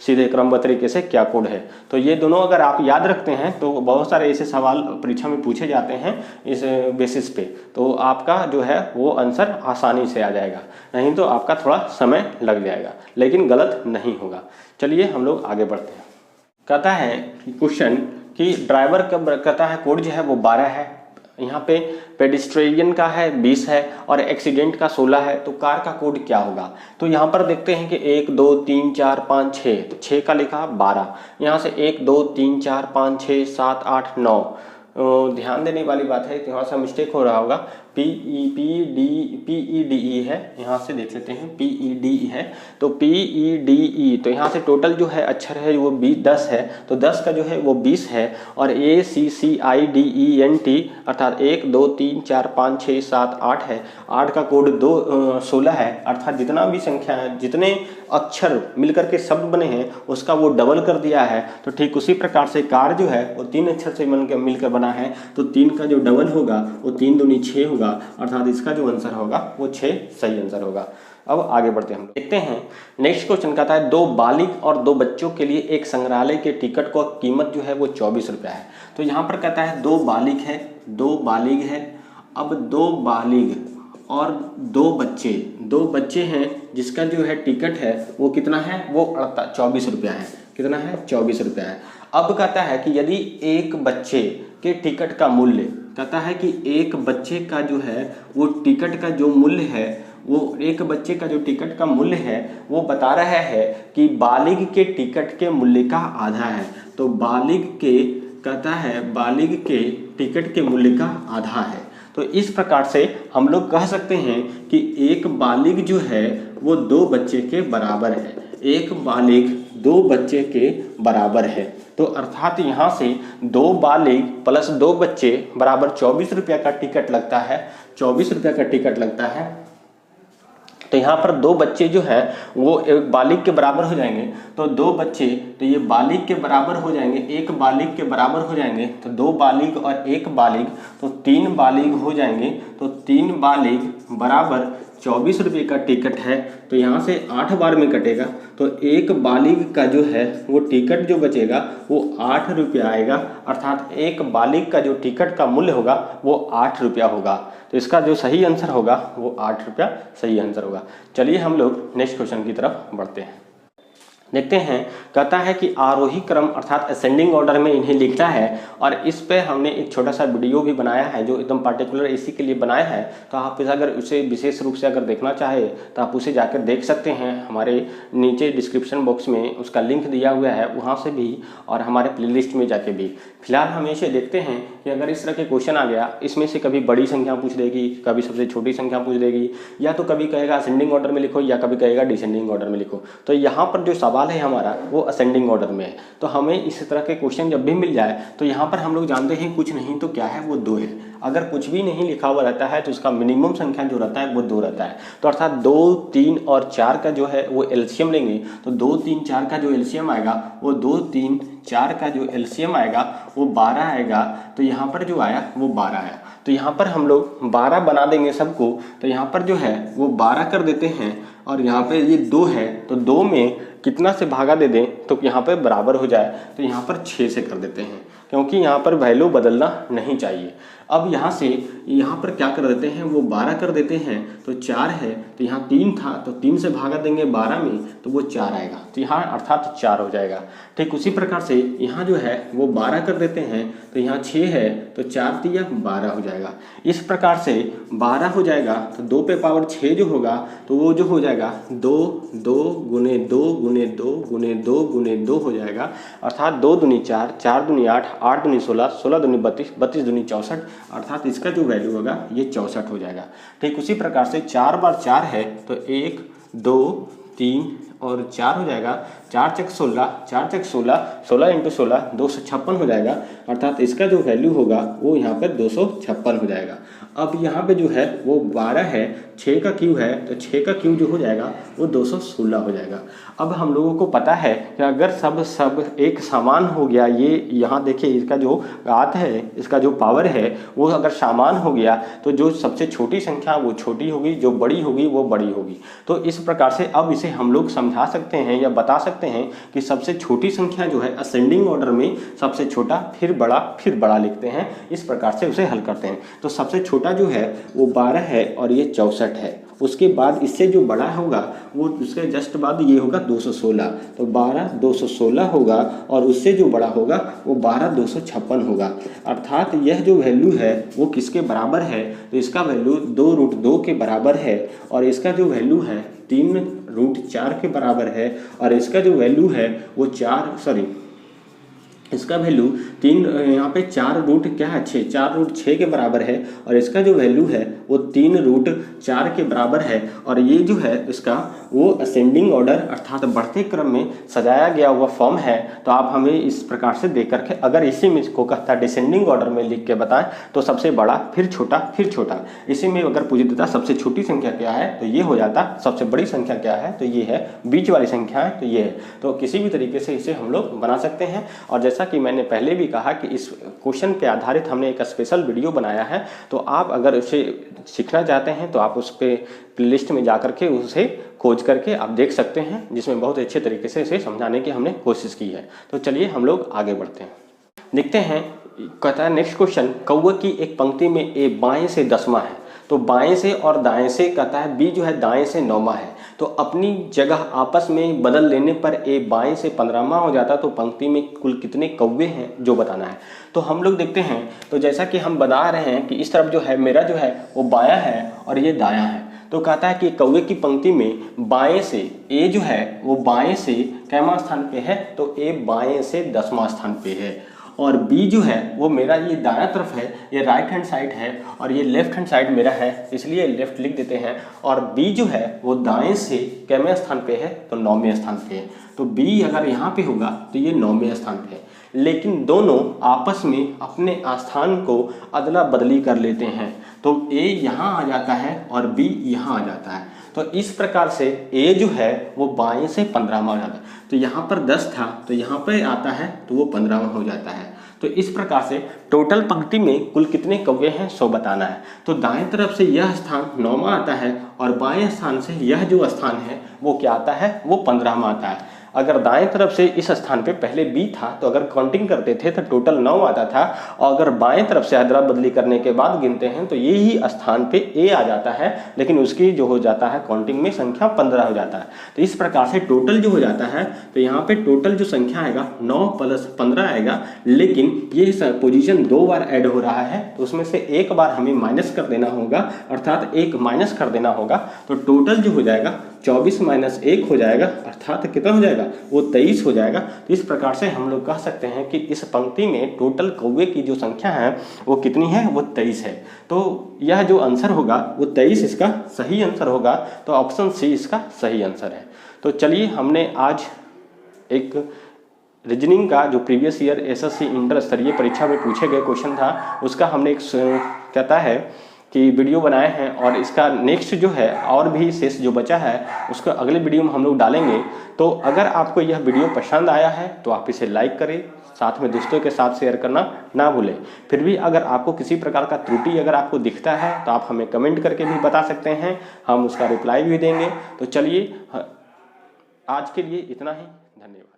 सीधे क्रमबद्ध तरीके से क्या कोड है। तो ये दोनों अगर आप याद रखते हैं तो बहुत सारे ऐसे सवाल परीक्षा में पूछे जाते हैं इस बेसिस पे, तो आपका जो है वो आंसर आसानी से आ जाएगा, नहीं तो आपका थोड़ा समय लग जाएगा, लेकिन गलत नहीं होगा। चलिए हम लोग आगे बढ़ते हैं। कहता है क्वेश्चन कि ड्राइवर का कहता है कोड जो है वो 12 है, यहाँ पे पेडिस्ट्रियन का है 20 है और एक्सीडेंट का 16 है, तो कार का कोड क्या होगा। तो यहाँ पर देखते हैं कि 1 2 3 4 5 6, तो 6 का लिखा 12, यहाँ से 1 2 3 4 5 6 7 8 9। ध्यान देने वाली बात है, थोड़ा सा मिस्टेक हो रहा होगा, PEDE है, यहाँ से देख लेते हैं PEDE है, तो PEDE, तो यहाँ से टोटल जो है अक्षर है वो 10 है, तो 10 का जो है वो 20 है, और ACCIDENT अर्थात 1 2 3 4 5 6 7 8 है, 8 का कोड 16 है, अर्थात जितना भी संख्या है, जितने अक्षर मिलकर के शब्द बने हैं उसका वो डबल कर दिया है। तो ठीक उसी प्रकार से कार जो है वो 3 अक्षर से मिलकर बना है, तो 3 का जो डबल होगा वो 3 दूनी 6 होगा, अर्थात इसका जो आंसर होगा वो 6 सही आंसर होगा। अब आगे बढ़ते हैं, हम देखते हैं नेक्स्ट क्वेश्चन कहता है 2 बालिग और 2 बच्चों के लिए एक संग्रहालय के टिकट को कीमत जो है वो 24 रुपया है। तो यहाँ पर कहता है 2 बालिग है, 2 बालिग है, अब 2 बालिग और 2 बच्चे हैं जिसका जो है टिकट है वो कितना है, वो 24 रुपया है। कितना है, 24 रुपया है। अब कहता है कि यदि एक बच्चे के टिकट का मूल्य, कहता है कि एक बच्चे का जो है वो टिकट का जो मूल्य है, वो एक बच्चे का जो टिकट का मूल्य है वो बता रहा है कि बालिग के टिकट के मूल्य का आधा है। तो बालिग के, कहता है बालिग के टिकट के मूल्य का आधा है। तो इस प्रकार से हम लोग कह सकते हैं कि एक बालिग जो है वो 2 बच्चे के बराबर है, एक बालिग 2 बच्चे के बराबर है। तो अर्थात यहाँ से 2 बालिग प्लस 2 बच्चे बराबर 24 रुपया का टिकट लगता है, 24 रुपया का टिकट लगता है। तो यहाँ पर 2 बच्चे जो है वो एक बालिग के बराबर हो जाएंगे, तो 2 बच्चे, तो ये बालिग के बराबर हो जाएंगे, एक बालिग के बराबर हो जाएंगे, तो 2 बालिग और 1 बालिग, तो 3 बालिग हो जाएंगे, तो 3 बालिग बराबर 24 रुपये का टिकट है। तो यहाँ से 8 बार में कटेगा, तो एक बालिग का जो है वो टिकट जो बचेगा वो 8 रुपया आएगा, अर्थात एक बालिग का जो टिकट का मूल्य होगा वो 8 रुपया होगा। तो इसका जो सही आंसर होगा वो 8 रुपया सही आंसर होगा। चलिए हम लोग नेक्स्ट क्वेश्चन की तरफ बढ़ते हैं, देखते हैं। कहता है कि आरोही क्रम अर्थात असेंडिंग ऑर्डर में इन्हें लिखना है, और इस पे हमने एक छोटा सा वीडियो भी बनाया है जो एकदम पार्टिकुलर इसी के लिए बनाया है। तो आप अगर उसे विशेष रूप से अगर देखना चाहे तो आप उसे जाकर देख सकते हैं, हमारे नीचे डिस्क्रिप्शन बॉक्स में उसका लिंक दिया हुआ है, वहाँ से भी और हमारे प्लेलिस्ट में जाके भी। फिलहाल हम इसे देखते हैं कि अगर इस तरह के क्वेश्चन आ गया, इसमें से कभी बड़ी संख्या पूछ देगी, कभी सबसे छोटी संख्या पूछ देगी, या तो कभी कहेगा असेंडिंग ऑर्डर में लिखो या कभी कहेगा डिसेंडिंग ऑर्डर में लिखो। तो यहाँ पर जो सवाल है हमारा वो असेंडिंग ऑर्डर में है। तो हमें इस तरह के क्वेश्चन जब भी मिल जाए तो यहाँ पर हम लोग जानते हैं कुछ नहीं तो क्या है, वो 2 है। अगर कुछ भी नहीं लिखा हुआ रहता है तो उसका मिनिमम संख्या जो रहता है वो 2 रहता है। तो अर्थात 2, 3 और 4 का जो है वो एलसीएम लेंगे, तो 2, 3, 4 का जो एलसीएम आएगा वो 2, 3, 4 का जो एलसीएम आएगा वो 12 आएगा। तो यहाँ पर जो आया वो 12 आया। तो यहाँ पर हम लोग 12 बना देंगे सबको, तो यहाँ पर जो है वो 12 कर देते हैं, और यहाँ पे ये 2 है, तो 2 में कितना से भागा दे दें तो यहाँ पे बराबर हो जाए, तो यहाँ पर 6 से कर देते हैं, क्योंकि यहाँ पर वैल्यू बदलना नहीं चाहिए। अब यहाँ से यहाँ पर क्या कर देते हैं, वो 12 कर देते हैं, तो 4 है, तो यहाँ 3 था, तो 3 से भागा देंगे 12 में, तो वो 4 आएगा, तो यहाँ अर्थात 4 हो जाएगा। ठीक उसी प्रकार से यहाँ जो है वो 12 कर देते हैं, तो यहाँ 6 है, तो 4 तिया 12 हो जाएगा। इस प्रकार से 12 हो जाएगा, तो 2 पे पावर 6 जो होगा तो वो जो हो जाएगा 2, 2 गुने 2 गुने 2 गुने 2 गुने 2 हो जाएगा, अर्थात 2 दूनी 4, 4 दूनी 8, 8 दूनी 16, 16 दूनी 32, 32 दूनी 64, अर्थात इसका जो वैल्यू होगा ये 64 हो जाएगा। ठीक उसी प्रकार से 4 बार 4 है, तो 1, 2, 3 और 4 हो जाएगा, 4 चक 16, 4 चक 16, 16 इंटू 16 256 हो जाएगा, अर्थात इसका जो वैल्यू होगा वो यहाँ पर 256 हो जाएगा। अब यहाँ पे जो है वो 12 है, 6 का क्यूब है, तो 6 का क्यूब जो हो जाएगा वो 216 हो जाएगा। अब हम लोगों को पता है कि अगर सब एक समान हो गया, ये यहाँ देखिए इसका जो घात है, इसका जो पावर है वो अगर समान हो गया तो जो सबसे छोटी संख्या वो छोटी होगी, जो बड़ी होगी वो बड़ी होगी। तो इस प्रकार से अब इसे हम लोग समझा सकते हैं या बता सकते हैं कि सबसे छोटी संख्या जो है असेंडिंग ऑर्डर में सबसे छोटा फिर बड़ा लिखते हैं, इस प्रकार से उसे हल करते हैं। तो सबसे छोटा जो है वो 12 है और ये 64 है। उसके बाद इससे जो बड़ा होगा वो उसके जस्ट बाद ये होगा 216, तो 12 216 होगा और उससे जो बड़ा होगा वो 12 256 होगा। अर्थात यह जो वैल्यू है वो किसके बराबर है, तो इसका वैल्यू 2√2 के बराबर है और इसका जो वैल्यू है 3√4 के बराबर है और इसका जो वैल्यू है वो इसका वैल्यू 3 यहाँ पे 4√6 के बराबर है और इसका जो वैल्यू है वो 3√4 के बराबर है। और ये जो है इसका वो असेंडिंग ऑर्डर अर्थात बढ़ते क्रम में सजाया गया हुआ फॉर्म है। तो आप हमें इस प्रकार से देख करके अगर इसी में इसको कहता है डिसेंडिंग ऑर्डर में लिख के बताएं तो सबसे बड़ा फिर छोटा। इसी में अगर पूछ देता सबसे छोटी संख्या क्या है तो ये हो जाता, सबसे बड़ी संख्या क्या है तो ये है, बीच वाली संख्या है तो ये है। तो किसी भी तरीके से इसे हम लोग बना सकते हैं। और जैसा कि मैंने पहले भी कहा कि इस क्वेश्चन पे आधारित हमने एक स्पेशल वीडियो बनाया है, तो आप अगर उसे सीखना चाहते हैं तो आप उस पे प्लेलिस्ट में जा करके उसे खोज करके आप देख सकते हैं, जिसमें बहुत अच्छे तरीके से इसे समझाने की हमने कोशिश की है। तो चलिए हम लोग आगे बढ़ते हैं, देखते हैं। कहता है नेक्स्ट क्वेश्चन, कौवे की एक पंक्ति में ए बाएं से 10वां है, तो बाएं से और दाएं से कहता है बी जो है दाएं से 9वां है, तो अपनी जगह आपस में बदल लेने पर ए बाएं से 15वां हो जाता, तो पंक्ति में कुल कितने कौवे हैं जो बताना है। तो हम लोग देखते हैं, तो जैसा कि हम बता रहे हैं कि इस तरफ जो है मेरा जो है वो बायां है और ये दायां है। तो कहता है कि कौवे की पंक्ति में बाएं से ए जो है वो बाएं से कैमा स्थान पे है, तो ए बाएं से 10वां स्थान पे है और बी जो है वो मेरा ये दायां तरफ है, ये राइट हैंड साइड है और ये लेफ्ट हैंड साइड मेरा है, इसलिए लेफ्ट लिख देते हैं। और बी जो है वो दाएं से कैमे स्थान पे है तो 9वें स्थान पे है। तो बी अगर यहाँ पे होगा तो ये 9वें स्थान पे है, लेकिन दोनों आपस में अपने स्थान को अदला बदली कर लेते हैं, तो ए यहाँ आ जाता है और बी यहाँ आ जाता है। तो इस प्रकार से ए जो है वो बाएं से 15वां हो जाता है, तो यहाँ पर 10 था तो यहाँ पर आता है तो वो 15वां हो जाता है। तो इस प्रकार से टोटल पंक्ति में कुल कितने कौवे हैं सो बताना है। तो दाएं तरफ से यह स्थान 9वां आता है और बाएं स्थान से यह जो स्थान है वो क्या आता है, वो 15वां आता है। अगर दाएं तरफ से इस स्थान पे पहले बी था तो अगर काउंटिंग करते थे तो टोटल 9 आता था, और अगर बाएं तरफ से अदला बदली करने के बाद गिनते हैं तो ये ही स्थान पे ए आ जाता है, लेकिन उसकी जो हो जाता है काउंटिंग में संख्या 15 हो जाता है। तो इस प्रकार से टोटल जो हो जाता है, तो यहाँ पे टोटल जो संख्या आएगा 9 + 15 आएगा, लेकिन ये पोजीशन 2 बार ऐड हो रहा है तो उसमें से एक बार हमें माइनस कर देना होगा, अर्थात एक माइनस कर देना होगा। तो टोटल जो हो जाएगा 24 - 1 हो जाएगा, अर्थात कितना हो जाएगा, वो 23 हो जाएगा। तो इस प्रकार से हम लोग कह सकते हैं कि इस पंक्ति में टोटल कौवे की जो संख्या है वो कितनी है, वो 23 है। तो यह जो आंसर होगा वो 23 इसका सही आंसर होगा, तो ऑप्शन सी इसका सही आंसर है। तो चलिए, हमने आज एक रीजनिंग का जो प्रीवियस ईयर एसएससी इंटर स्तरीय परीक्षा में पूछे गए क्वेश्चन था उसका हमने एक कहता है कि वीडियो बनाए हैं, और इसका नेक्स्ट जो है और भी शेष जो बचा है उसको अगले वीडियो में हम लोग डालेंगे। तो अगर आपको यह वीडियो पसंद आया है तो आप इसे लाइक करें, साथ में दोस्तों के साथ शेयर करना ना भूलें। फिर भी अगर आपको किसी प्रकार का त्रुटि अगर आपको दिखता है तो आप हमें कमेंट करके भी बता सकते हैं, हम उसका रिप्लाई भी देंगे। तो चलिए, आज के लिए इतना ही, धन्यवाद।